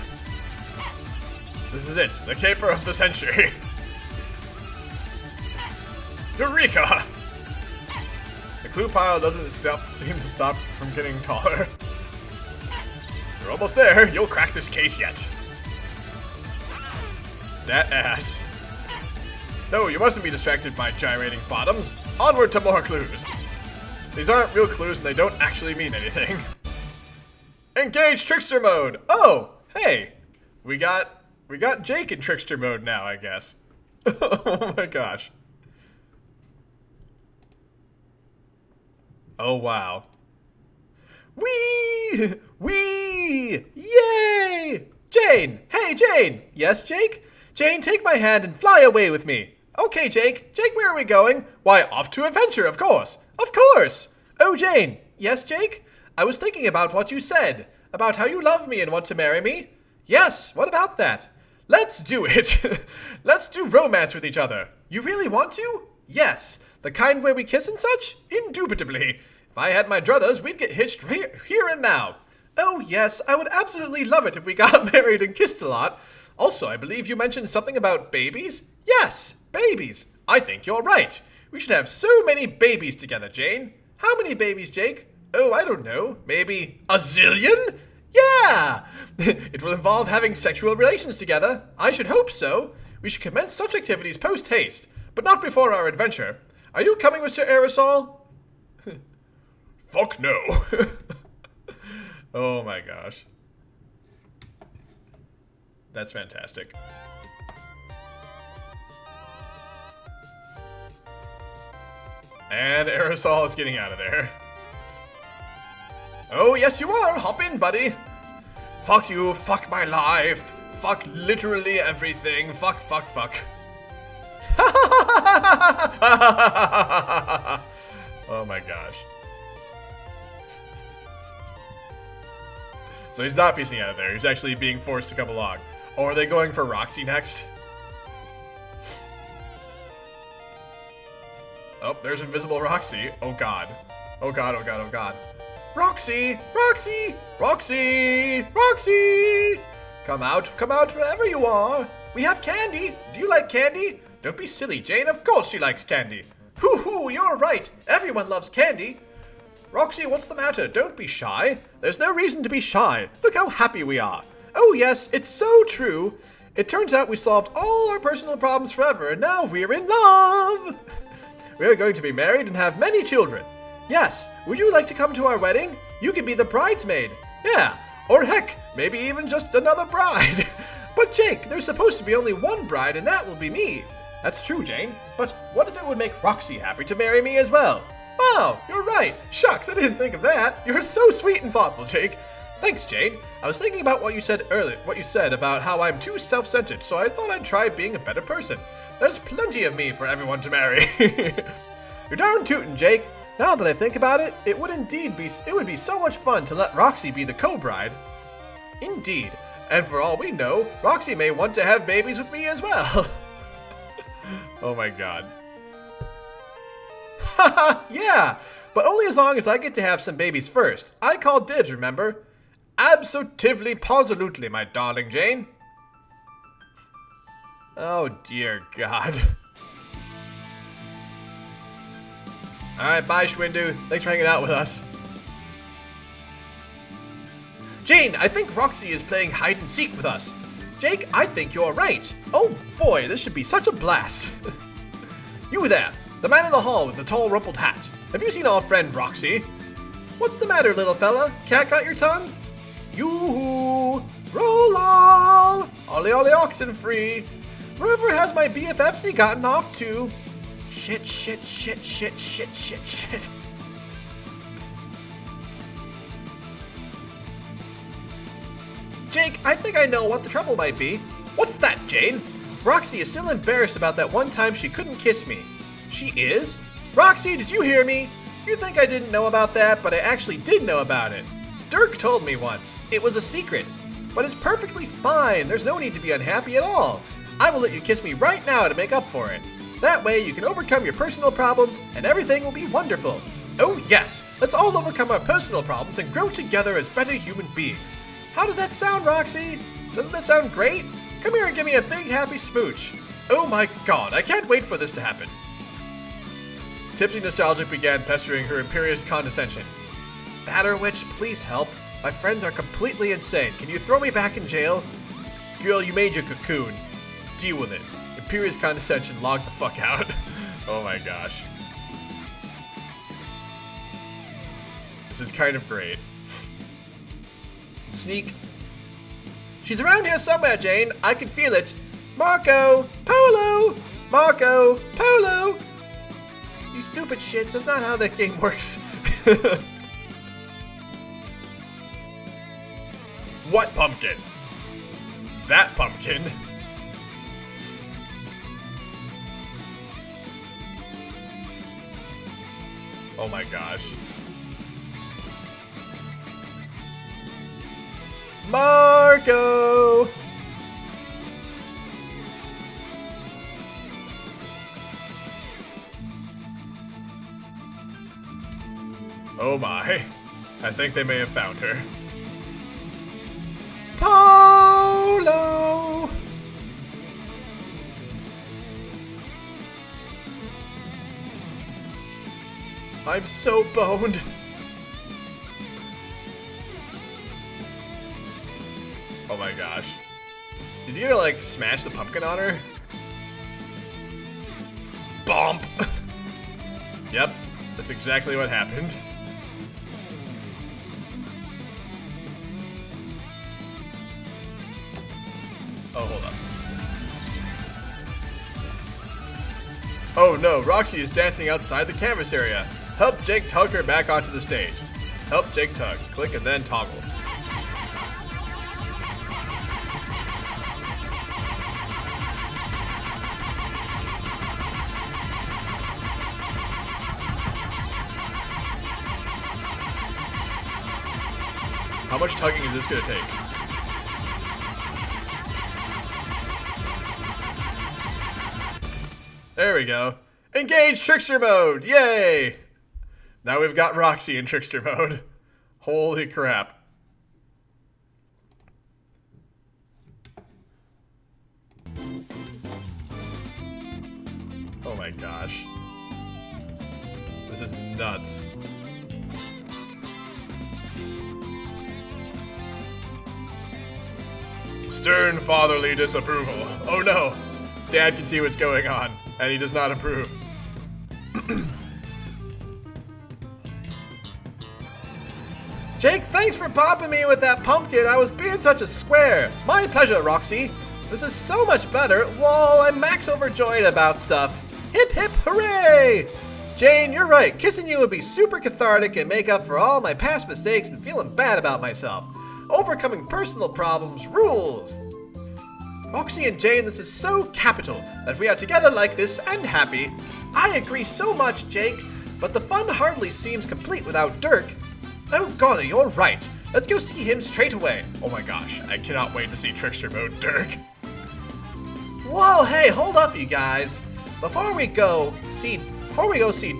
This is it. The caper of the century. Eureka! The clue pile doesn't seem to stop from getting taller. You're almost there. You'll crack this case yet. That ass. No, you mustn't be distracted by gyrating bottoms. Onward to more clues. These aren't real clues and they don't actually mean anything. Engage trickster mode. Oh, hey. We got Jake in trickster mode now, I guess. Oh my gosh. Oh, wow. Whee! Whee! Yay! Jane! Hey, Jane! Yes, Jake? Jane, take my hand and fly away with me. Okay, Jake. Jake, where are we going? Why, off to adventure, of course. Of course! Oh, Jane. Yes, Jake? I was thinking about what you said. About how you love me and want to marry me. Yes, what about that? Let's do it. Let's do romance with each other. You really want to? Yes. The kind where we kiss and such? Indubitably. If I had my druthers, we'd get hitched here and now. Oh, yes, I would absolutely love it if we got married and kissed a lot. Also, I believe you mentioned something about babies? Yes, babies. I think you're right. We should have so many babies together, Jane. How many babies, Jake? Oh, I don't know. Maybe a zillion? Yeah! It will involve having sexual relations together. I should hope so. We should commence such activities post-haste, but not before our adventure. Are you coming, Mr. Aerosol? Fuck no. Oh my gosh. That's fantastic. And Aerosol is getting out of there. Oh, yes you are. Hop in, buddy. Fuck you. Fuck my life. Fuck literally everything. Fuck, fuck, fuck. Oh my gosh. So he's not piecing out of there. He's actually being forced to come along. Or are they going for Roxy next? Oh, there's Invisible Roxy. Oh god. Oh god, oh god, oh god. Roxy! Roxy! Roxy! Roxy! Come out wherever you are. We have candy. Do you like candy? Don't be silly, Jane. Of course she likes candy. Hoo hoo, you're right. Everyone loves candy. Roxy, what's the matter? Don't be shy. There's no reason to be shy. Look how happy we are. Oh yes, it's so true. It turns out we solved all our personal problems forever, and now we're in love. We're going to be married and have many children. Yes, would you like to come to our wedding? You can be the bridesmaid. Yeah, or heck, maybe even just another bride. But Jake, there's supposed to be only one bride, and that will be me. That's true, Jane, but what if it would make Roxy happy to marry me as well? Wow, you're right. Shucks, I didn't think of that. You're so sweet and thoughtful, Jake. Thanks, Jane. I was thinking about what you said earlier, about how I'm too self-centered, so I thought I'd try being a better person. There's plenty of me for everyone to marry. You're darn tootin', Jake. Now that I think about it, it would be so much fun to let Roxy be the co-bride. Indeed. And for all we know, Roxy may want to have babies with me as well. Oh my god. Haha, yeah! But only as long as I get to have some babies first. I call dibs, remember? Absolutely, positively, my darling Jane. Oh dear god. Alright, bye Schwindu. Thanks for hanging out with us. Jane, I think Roxy is playing hide and seek with us. Jake, I think you're right. Oh boy, this should be such a blast. You there, the man in the hall with the tall rumpled hat. Have you seen our friend Roxy? What's the matter, little fella? Cat got your tongue? Yoo-hoo! Roll on! Ollie ollie oxen free! Wherever has my BFFC gotten off to? Shit, shit, shit, shit, shit, shit, shit. Jake, I think I know what the trouble might be. What's that, Jane? Roxy is still embarrassed about that one time she couldn't kiss me. She is? Roxy, did you hear me? You think I didn't know about that, but I actually did know about it. Dirk told me once. It was a secret. But it's perfectly fine. There's no need to be unhappy at all. I will let you kiss me right now to make up for it. That way you can overcome your personal problems and everything will be wonderful. Oh yes, let's all overcome our personal problems and grow together as better human beings. How does that sound, Roxy? Doesn't that sound great? Come here and give me a big happy smooch. Oh my god, I can't wait for this to happen. Tipsy Nostalgic began pestering her imperious condescension. Batter Witch, please help. My friends are completely insane. Can you throw me back in jail? Girl, you made your cocoon. Deal with it. Imperious condescension, log the fuck out. Oh my gosh. This is kind of great. Sneak. She's around here somewhere, Jane. I can feel it. Marco! Polo! Marco! Polo! You stupid shits, that's not how that game works. What pumpkin? That pumpkin? Oh my gosh. Marco! Oh my. I think they may have found her. Polo! I'm so boned. Oh my gosh. Is he gonna like smash the pumpkin on her? Bomp! Yep, that's exactly what happened. Oh, hold up. Oh no, Roxy is dancing outside the canvas area. Help Jake tug her back onto the stage. Help Jake tug. Click and then toggle. How much tugging is this gonna take? There we go. Engage Trickster mode! Yay! Now we've got Roxy in Trickster mode. Holy crap. Oh my gosh. This is nuts. Stern fatherly disapproval. Oh no! Dad can see what's going on, and he does not approve. Jake, thanks for popping me with that pumpkin. I was being such a square. My pleasure, Roxy. This is so much better. Whoa, I'm max overjoyed about stuff. Hip hip hooray! Jane, you're right. Kissing you would be super cathartic and make up for all my past mistakes and feeling bad about myself. Overcoming personal problems rules. Roxy and Jane, this is so capital that we are together like this and happy. I agree so much, Jake, but the fun hardly seems complete without Dirk. Oh golly, you're right. Let's go see him straight away. Oh my gosh, I cannot wait to see Trickster mode Dirk. Whoa, hey, hold up, you guys. Before we go see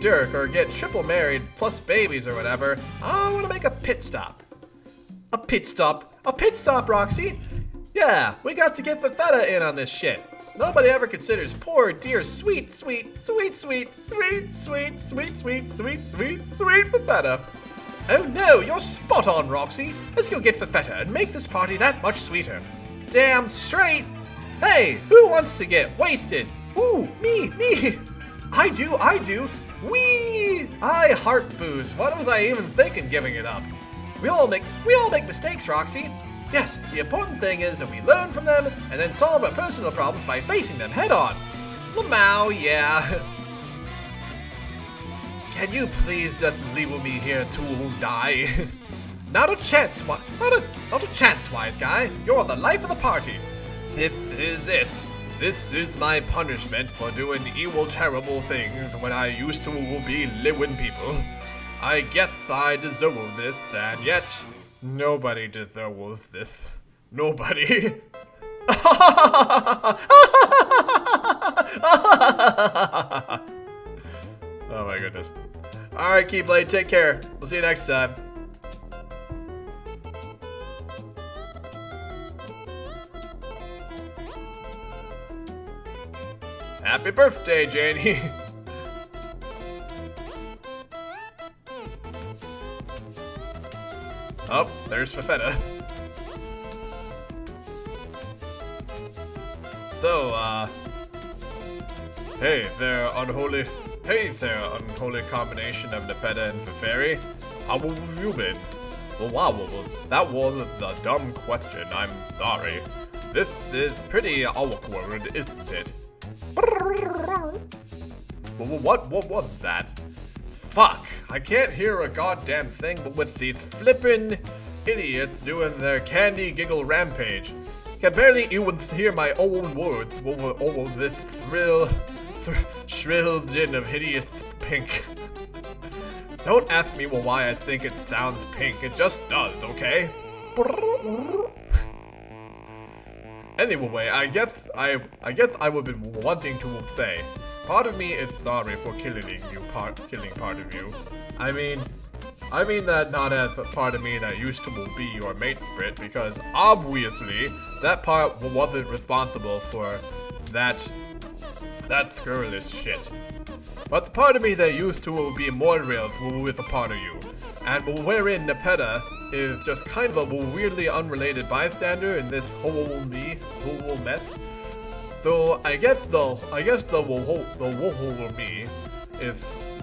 Dirk or get triple married plus babies or whatever, I want to make a pit stop. A pit stop? A pit stop, Roxy? Yeah, we got to get Fafetta in on this shit. Nobody ever considers poor, dear, sweet Fafetta. Oh no, you're spot on, Roxy. Let's go get Fafetta and make this party that much sweeter. Damn straight. Hey, who wants to get wasted? Ooh, me. I do. Wee! I heart booze. What was I even thinking giving it up? We all make mistakes, Roxy. Yes, the important thing is that we learn from them and then solve our personal problems by facing them head on. Lamau, yeah. Can you please just leave me here to die? Not a chance, wise guy. You're the life of the party. This is it. This is my punishment for doing evil, terrible things when I used to be living people. I guess I deserve this, and yet nobody deserves this. Nobody. Oh my goodness. Alright, Keyblade, take care. We'll see you next time. Happy birthday, Janie. Oh, there's Fafetta. So, hey there, unholy combination of Nepeta and Feferi. How have you been? Well, wow, that was a dumb question, I'm sorry. This is pretty awkward, isn't it? What was that? Fuck, I can't hear a goddamn thing but with these flippin' idiots doing their candy giggle rampage. Can barely even hear my own words over this shrill din of hideous pink. Don't ask me why I think it sounds pink, it just does, okay? Anyway, I guess I would been wanting to say, part of me is sorry for killing part of you. I mean that not as a part of me that used to be your mate, Brit, because obviously that part wasn't responsible for that scurrilous shit. But the part of me that used to be more real with a part of you, and wherein Nepeta is just kind of a weirdly unrelated bystander in this whole mess. So I guess the whole me is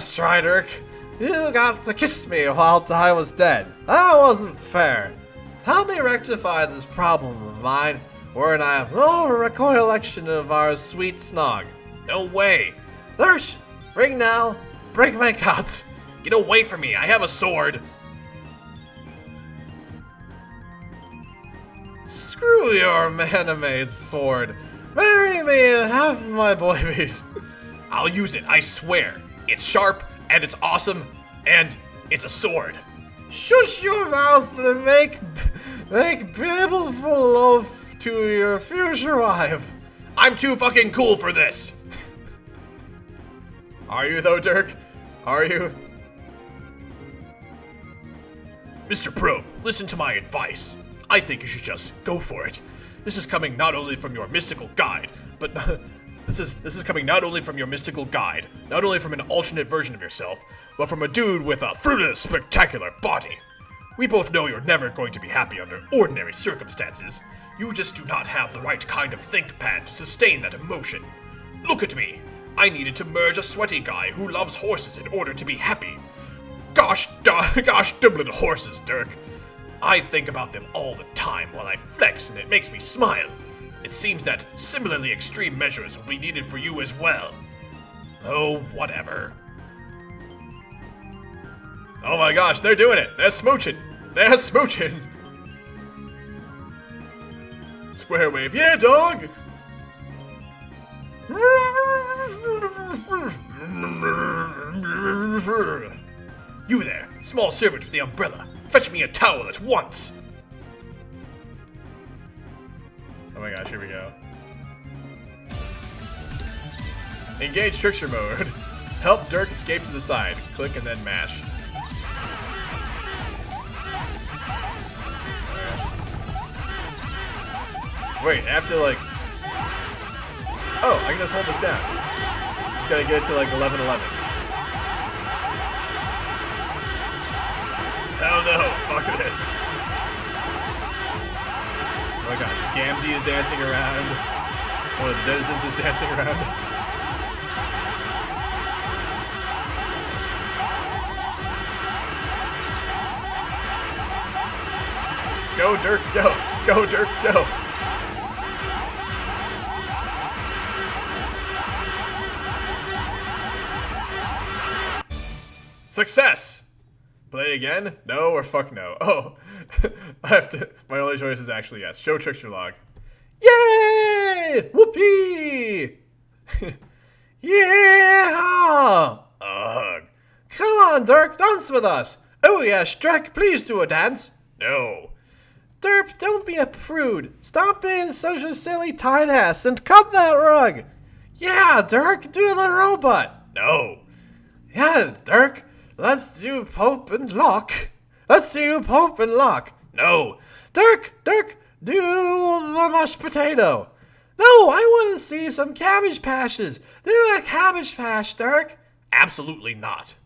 Strider, you got to kiss me while I was dead. That wasn't fair. Help me rectify this problem of mine, wherein I have no recollection of our sweet snog. No way. Lurch, ring now, break my cuts. Get away from me, I have a sword. Screw your anime sword. Marry me and have my babies. I'll use it, I swear. It's sharp, and it's awesome, and it's a sword. Shush your mouth and make beautiful love to your future wife. I'm too fucking cool for this. Are you though, Dirk? Are you? Mr. Pro, listen to my advice. I think you should just go for it. This is coming not only from your mystical guide, but this is coming not only from your mystical guide, not only from an alternate version of yourself, but from a dude with a fruitless, spectacular body. We both know you're never going to be happy under ordinary circumstances. You just do not have the right kind of think pad to sustain that emotion. Look at me. I needed to merge a sweaty guy who loves horses in order to be happy. Gosh dublin horses, Dirk. I think about them all the time while I flex, and it makes me smile. It seems that similarly extreme measures will be needed for you as well. Oh, whatever. Oh my gosh, they're doing it. They're smooching. They're smooching. Square wave. Yeah, dog. You there, small servant with the umbrella. Fetch me a towel at once. Oh my gosh, here we go. Engage trickster mode. Help Dirk escape to the side. Click and then mash. Wait, I have to like... Oh, I can just hold this down. Just gotta get it to like 11:11. Hell no, fuck this. Oh my gosh, Gamzee is dancing around. One of the denizens is dancing around. Go, Dirk, go. Go, Dirk, go. Success! Play again? No or fuck no. Oh, I have to. My only choice is actually yes. Show trickster log. Yay! Whoopee! Yeah! Ugh. Come on, Dirk, dance with us. Oh yes, Drek, please do a dance. No. Derp, don't be a prude. Stop being such a silly tight ass and cut that rug. Yeah, Dirk, do the robot. No. Yeah, Dirk. Let's do Pope and Lock. Let's do Pope and Lock. No. Dirk, do the mashed potato. No, I want to see some cabbage patches. Do a cabbage patch, Dirk. Absolutely not.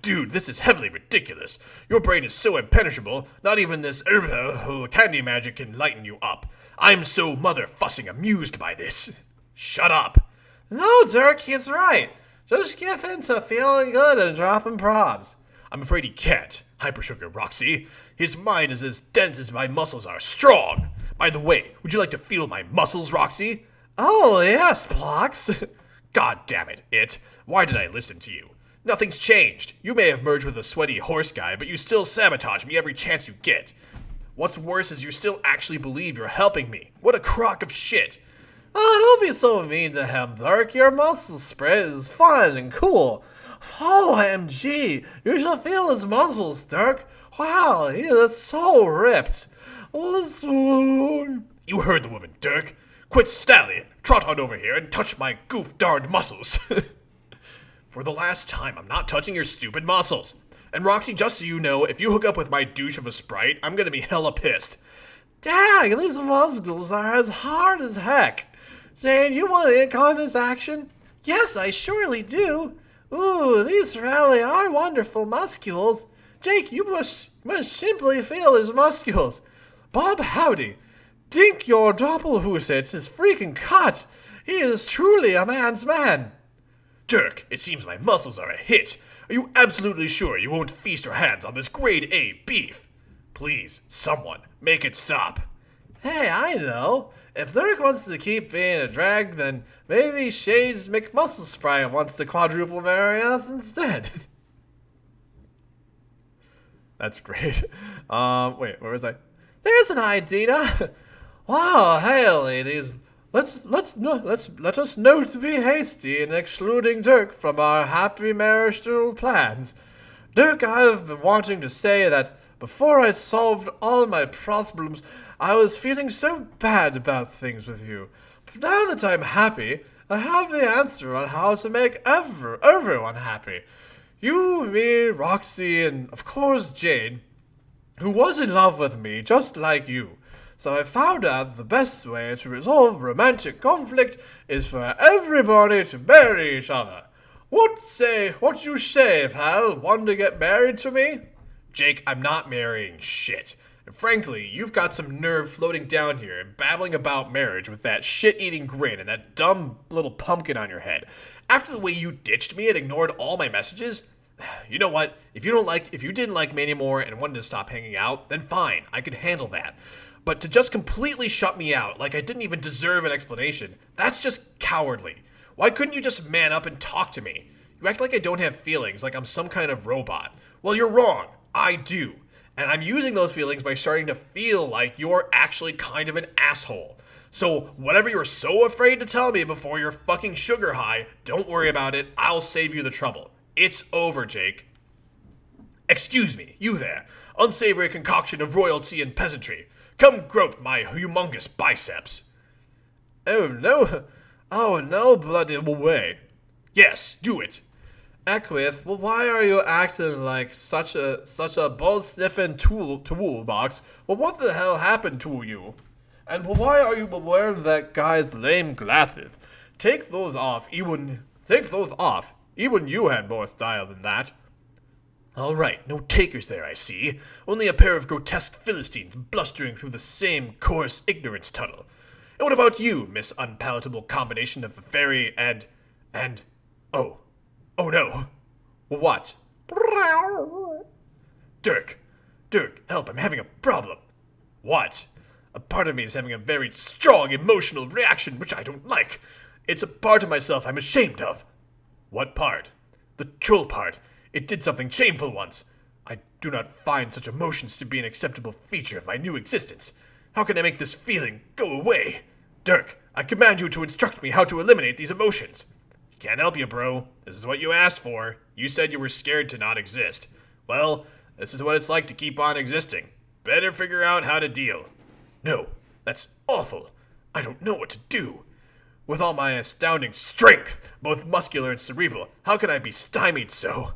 Dude, this is heavily ridiculous. Your brain is so impenetrable, not even this candy magic can lighten you up. I'm so mother-fussing amused by this. Shut up. No, Dirk, he's right. Just give in to feeling good and dropping probs. I'm afraid he can't, Hypersugar Roxy. His mind is as dense as my muscles are strong. By the way, would you like to feel my muscles, Roxy? Oh, yes, Plox. God damn it. Why did I listen to you? Nothing's changed. You may have merged with a sweaty horse guy, but you still sabotage me every chance you get. What's worse is you still actually believe you're helping me. What a crock of shit. Oh, don't be so mean to him, Dirk. Your muscle spread is fun and cool. OMG, you should feel his muscles, Dirk. Wow, he is so ripped. Listen. You heard the woman, Dirk. Quit stallion. Trot on over here and touch my goof-darned muscles. For the last time, I'm not touching your stupid muscles. And Roxy, just so you know, if you hook up with my douche of a sprite, I'm gonna be hella pissed. Dang, these muscles are as hard as heck. Jane, you want to ink on this action? Yes, I surely do. Ooh, these really are wonderful muscles. Jake, you must simply feel his muscles. Bob Howdy, dink your doppelhusets is freaking cut. He is truly a man's man. Dirk, it seems my muscles are a hit. Are you absolutely sure you won't feast your hands on this grade A beef? Please, someone, make it stop. Hey, I know. If Dirk wants to keep being a drag, then maybe Shade's McMuscle Sprite wants to quadruple marry us instead. That's great. Wait, where was I? There's an idea. Wow, hey ladies. Let us know to be hasty in excluding Dirk from our happy marital plans. Dirk, I've been wanting to say that before I solved all my problems, I was feeling so bad about things with you. But now that I'm happy, I have the answer on how to make everyone happy. You, me, Roxy, and of course Jane, who was in love with me just like you. So I found out the best way to resolve romantic conflict is for everybody to marry each other. What you say, pal? Want to get married to me? Jake, I'm not marrying shit. And frankly, you've got some nerve floating down here and babbling about marriage with that shit-eating grin and that dumb little pumpkin on your head. After the way you ditched me and ignored all my messages, you know what? If you didn't like me anymore and wanted to stop hanging out, then fine, I could handle that. But to just completely shut me out, like I didn't even deserve an explanation, that's just cowardly. Why couldn't you just man up and talk to me? You act like I don't have feelings, like I'm some kind of robot. Well, you're wrong. I do. And I'm using those feelings by starting to feel like you're actually kind of an asshole. So whatever you're so afraid to tell me before you're fucking sugar high, don't worry about it. I'll save you the trouble. It's over, Jake. Excuse me, you there, unsavory concoction of royalty and peasantry. Come grope my humongous biceps. Oh no bloody way. Yes, do it. Equith, well, why are you acting like such a ball-sniffing toolbox? Well, what the hell happened to you? And why are you wearing that guy's lame glasses? Take those off. Even you had more style than that. All right, no takers there, I see. Only a pair of grotesque Philistines blustering through the same coarse ignorance tunnel. And what about you, Miss Unpalatable Combination of a Fairy and... Oh no. What? Dirk, help, I'm having a problem. What? A part of me is having a very strong emotional reaction which I don't like. It's a part of myself I'm ashamed of. What part? The troll part. It did something shameful once. I do not find such emotions to be an acceptable feature of my new existence. How can I make this feeling go away? Dirk, I command you to instruct me how to eliminate these emotions. Can't help you, bro. This is what you asked for. You said you were scared to not exist. Well, this is what it's like to keep on existing. Better figure out how to deal. No, that's awful. I don't know what to do. With all my astounding strength, both muscular and cerebral, how can I be stymied so?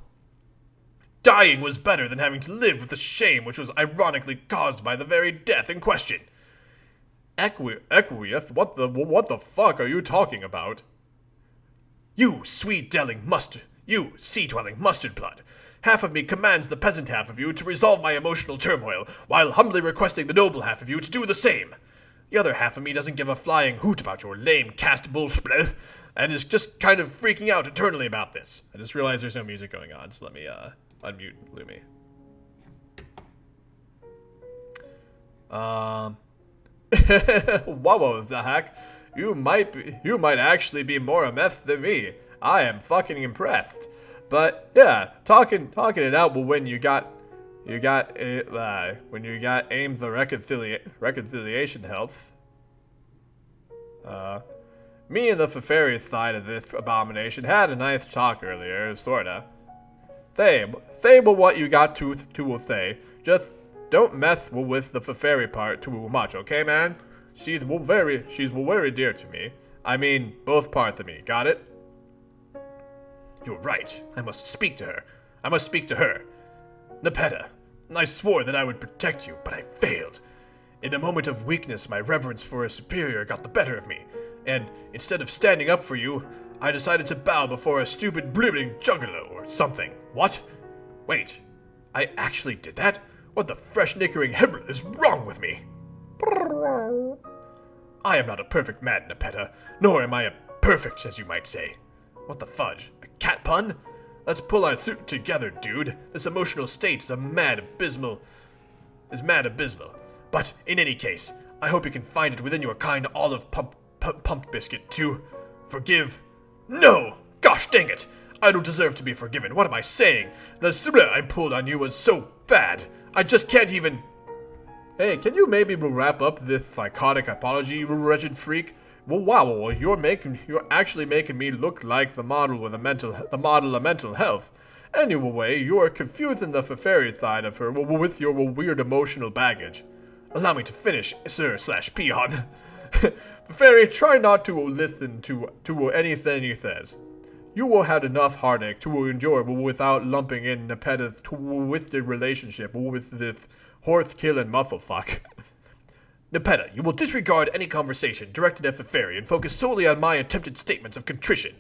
Dying was better than having to live with the shame which was ironically caused by the very death in question. Equieth, what the fuck are you talking about? You sea-dwelling mustard blood. Half of me commands the peasant half of you to resolve my emotional turmoil, while humbly requesting the noble half of you to do the same. The other half of me doesn't give a flying hoot about your lame cast bullshit, and is just kind of freaking out internally about this. I just realized there's no music going on, so let me unmute Lumi. What the heck? You might actually be more a meth than me. I am fucking impressed. But yeah, talking it out will when you got aimed the reconciliation health. Me and the Feferi side of this abomination had a nice talk earlier, sorta. Thable what you got to say. Just don't mess with the Feferi part too much, okay, man? She's very dear to me. I mean, both parts of me. Got it? You're right. I must speak to her. Nepeta, I swore that I would protect you, but I failed. In a moment of weakness, my reverence for a superior got the better of me, and instead of standing up for you, I decided to bow before a stupid blibbing juggalo or something. What? Wait, I actually did that? What the fresh nickering hibber is wrong with me? I am not a perfect man, Nepeta, nor am I a perfect, as you might say. What the fudge? I cat pun? Let's pull our together, dude. This emotional state is mad abysmal. But in any case, I hope you can find it within your kind olive pumped biscuit to forgive. No! Gosh dang it! I don't deserve to be forgiven. What am I saying? The slur I pulled on you was so bad. I just can't even... Hey, can you maybe wrap up this psychotic apology, you wretched freak? Well, wow, you're actually making me look like the model of mental health. Anyway, you're confusing the fairy side of her with your weird emotional baggage. Allow me to finish, sir/peon. Fairy, try not to listen to anything he says. You will have enough heartache to endure without lumping in Nepetta's twisted relationship with this horse-killing mufflefuck. Nepeta, you will disregard any conversation directed at the fairy and focus solely on my attempted statements of contrition.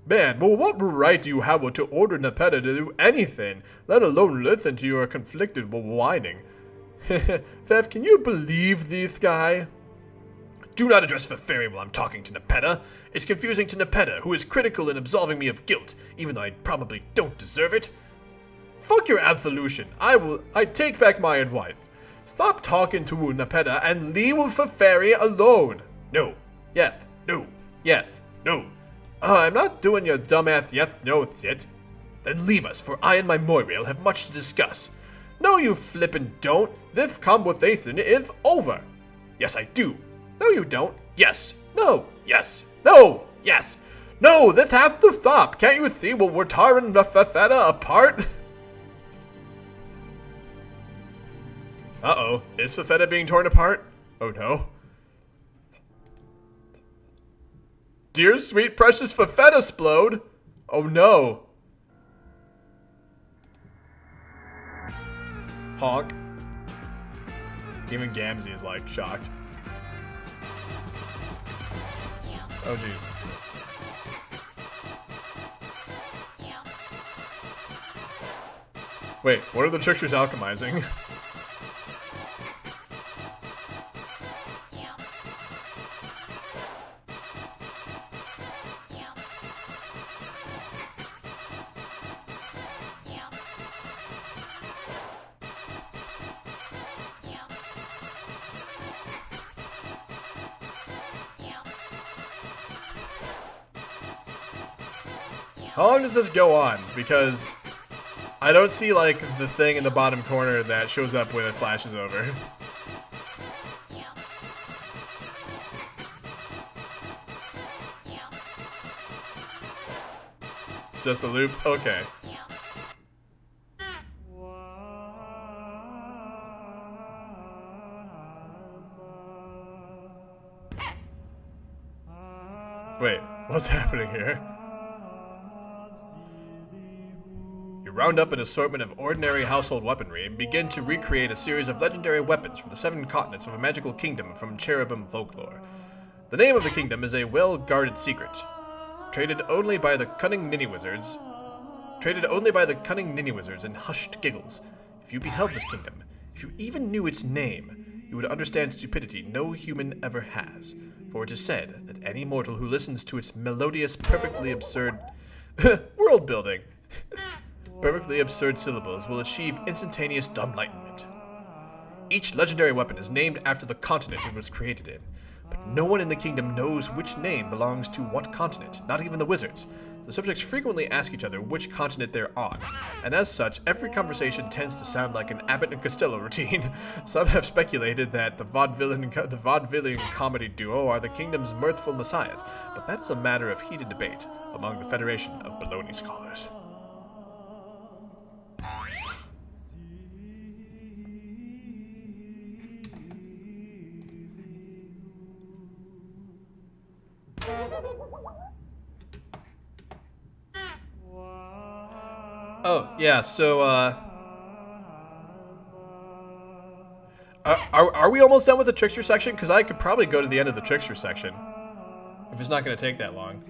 Man, well, what right do you have to order Nepeta to do anything, let alone listen to your conflicted whining? Thef, can you believe this guy? Do not address the fairy while I'm talking to Nepeta. It's confusing to Nepeta, who is critical in absolving me of guilt, even though I probably don't deserve it. Fuck your absolution. I take back my advice. Stop talking to Nepeta and leave the fairy alone. No. Yes. No. Yes. No. I'm not doing your dumbass yes-no shit. Then leave us, for I and my Moirail have much to discuss. No, you flippin' don't. This conversation is over. Yes, I do. No, you don't. Yes. No. Yes. No. Yes. No, this has to stop. Can't you see we're tearing the Fafetta apart? Uh-oh. Is Fafetta being torn apart? Oh, no. Dear sweet precious Fafetta splode. Oh, no. Honk. Even Gamzee is, like, shocked. Oh, jeez. Wait, what are the tricksters alchemizing? How long does this go on? Because I don't see, like, the thing in the bottom corner that shows up when it flashes over. It's just a loop? Okay. Wait, what's happening here? Round up an assortment of ordinary household weaponry and begin to recreate a series of legendary weapons from the 7 continents of a magical kingdom from cherubim folklore. The name of the kingdom is a well-guarded secret, traded only by the cunning ninny wizards and hushed giggles. If you beheld this kingdom, if you even knew its name, you would understand stupidity no human ever has, for it is said that any mortal who listens to its melodious, perfectly absurd world-building perfectly absurd syllables will achieve instantaneous enlightenment. Each legendary weapon is named after the continent it was created in, but no one in the kingdom knows which name belongs to what continent, not even the wizards. The subjects frequently ask each other which continent they're on, and as such, every conversation tends to sound like an Abbott and Costello routine. Some have speculated that the vaudevillian comedy duo are the kingdom's mirthful messiahs, but that is a matter of heated debate among the Federation of Baloney Scholars. Oh, yeah, so, are we almost done with the Trickster section? Because I could probably go to the end of the Trickster section. If it's not going to take that long.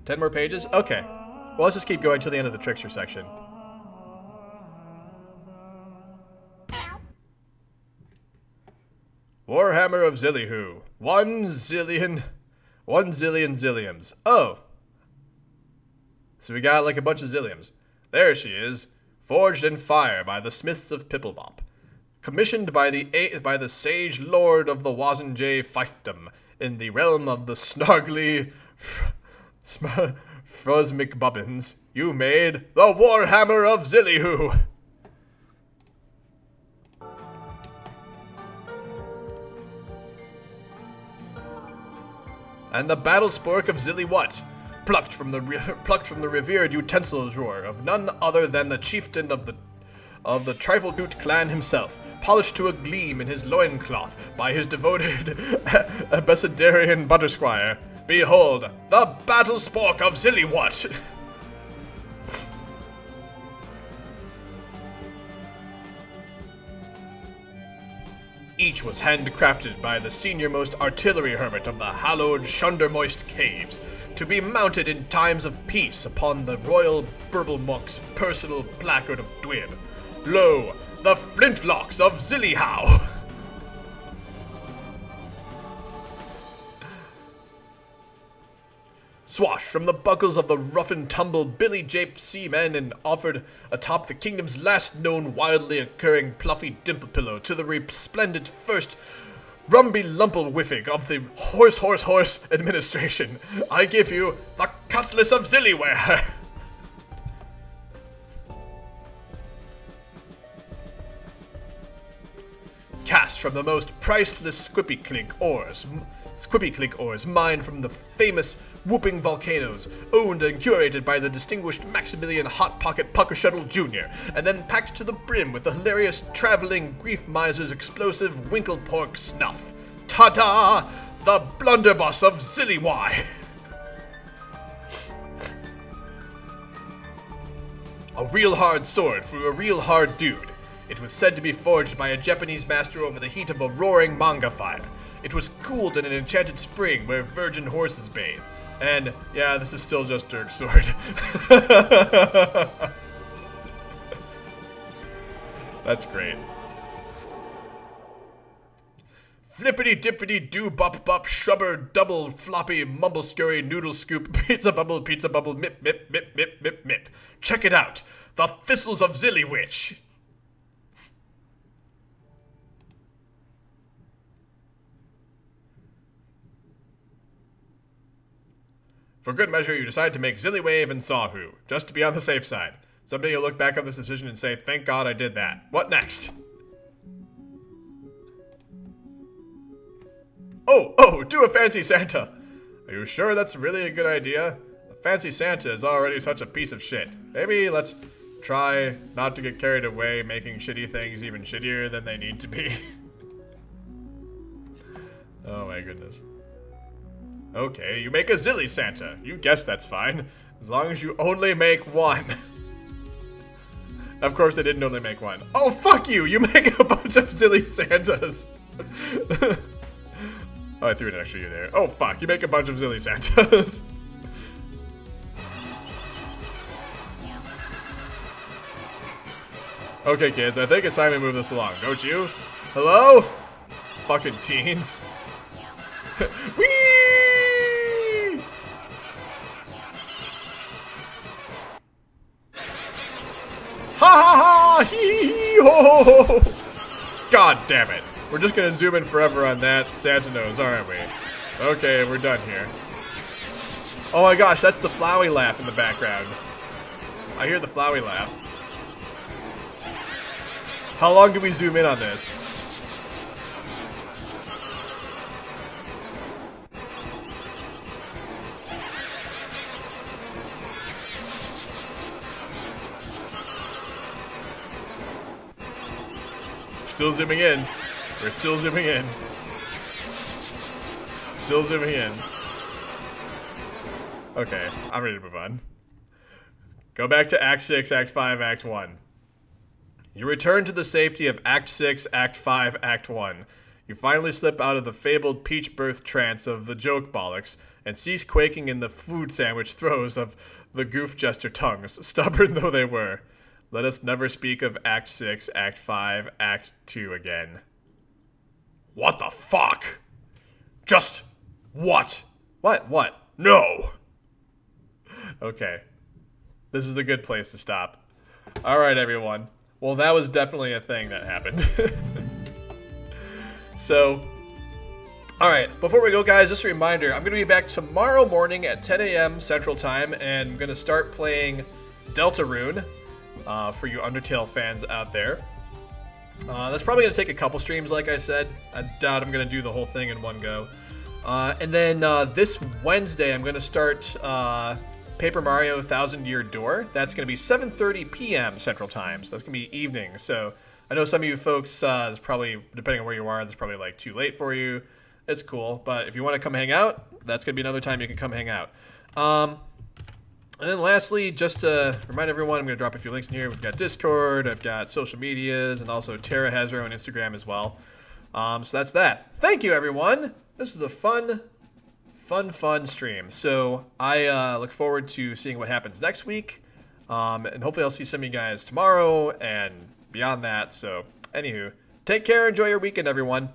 10 more pages? Okay. Well, let's just keep going till the end of the Trickster section. Warhammer of Zillihu. 1 zillion... 1 zillion zilliums. Oh. So we got like a bunch of zilliums. There she is, forged in fire by the smiths of Pipplebop. Commissioned by the sage lord of the Wazenjay fiefdom in the realm of the snargly Frosmic Bubbins, you made the Warhammer of Zillyhoo. And the battle spork of Zillywhat, plucked from the revered utensil drawer of none other than the chieftain of the Triflecoot clan himself, polished to a gleam in his loincloth by his devoted Abecedarian buttersquire. Behold, the battle spork of Zillywhat! Each was handcrafted by the senior-most artillery hermit of the hallowed Shundermoist Caves, to be mounted in times of peace upon the royal Burblemonk's personal placard of Dwib. Lo, the flintlocks of Zillyhow! Swash from the buckles of the rough-and-tumble billy-japed seamen and offered atop the kingdom's last known wildly occurring pluffy dimple pillow to the resplendent first rumby-lumple whiffing of the horse administration. I give you the Cutlass of Zillyware! Cast from the most priceless Squippy-Clink ores mined from the famous whooping volcanoes, owned and curated by the distinguished Maximilian Hot Pocket Pucker Shuttle Jr., and then packed to the brim with the hilarious traveling grief miser's explosive winkle pork snuff. Ta-da! The blunderbuss of Zillywy! A real hard sword for a real hard dude. It was said to be forged by a Japanese master over the heat of a roaring manga fire. It was cooled in an enchanted spring where virgin horses bathe. And, yeah, this is still just Dirk's sword. That's great. Flippity dippity bop bop shrubber double floppy mumble scurry noodle scoop pizza bubble mip mip mip mip mip mip. Check it out. The Thistles of Zillywitch. For good measure, you decide to make Zillywave and Sawhoo, just to be on the safe side. Someday you'll look back on this decision and say, thank God I did that. What next? Oh, do a fancy Santa. Are you sure that's really a good idea? A fancy Santa is already such a piece of shit. Maybe let's try not to get carried away making shitty things even shittier than they need to be. Oh my goodness. Okay, you make a Zilly Santa. You guess that's fine. As long as you only make one. Of course, they didn't only make one. Oh, fuck you! You make a bunch of Zilly Santas. Oh, I threw an extra U there. Oh, fuck. You make a bunch of Zilly Santas. Okay, kids. I think it's time we move this along. Don't you? Hello? Fucking teens. Whee! Ha ha ha! Hee hee ho ho ho! God damn it! We're just gonna zoom in forever on that Santa nose, aren't we? Okay, we're done here. Oh my gosh, that's the Flowey laugh in the background. I hear the Flowey laugh. How long do we zoom in on this? Still zooming in. We're still zooming in. Still zooming in. Okay, I'm ready to move on. Go back to Act 6, Act 5, Act 1. You return to the safety of Act 6, Act 5, Act 1. You finally slip out of the fabled peach birth trance of the joke bollocks and cease quaking in the food sandwich throes of the goof jester tongues, stubborn though they were. Let us never speak of Act 6, Act 5, Act 2 again. What the fuck? Just what What? No. Okay. This is a good place to stop. Alright, everyone. Well, that was definitely a thing that happened. So, alright, before we go, guys, just a reminder, I'm going to be back tomorrow morning at 10 a.m. Central Time, and I'm going to start playing Deltarune for you Undertale fans out there. That's probably going to take a couple streams, like I said. I doubt I'm going to do the whole thing in one go. And then this Wednesday, I'm going to start Paper Mario 1000 Year Door. That's going to be 7:30 p.m. Central Time, so that's going to be evening. So I know some of you folks, it's probably, depending on where you are, that's probably like too late for you. It's cool, but if you want to come hang out, that's going to be another time you can come hang out. And then lastly, just to remind everyone, I'm going to drop a few links in here. We've got Discord, I've got social medias, and also Tara has her own Instagram as well. So that's that. Thank you, everyone. This is a fun stream. So I look forward to seeing what happens next week. And hopefully I'll see some of you guys tomorrow and beyond that. So, anywho, take care. Enjoy your weekend, everyone.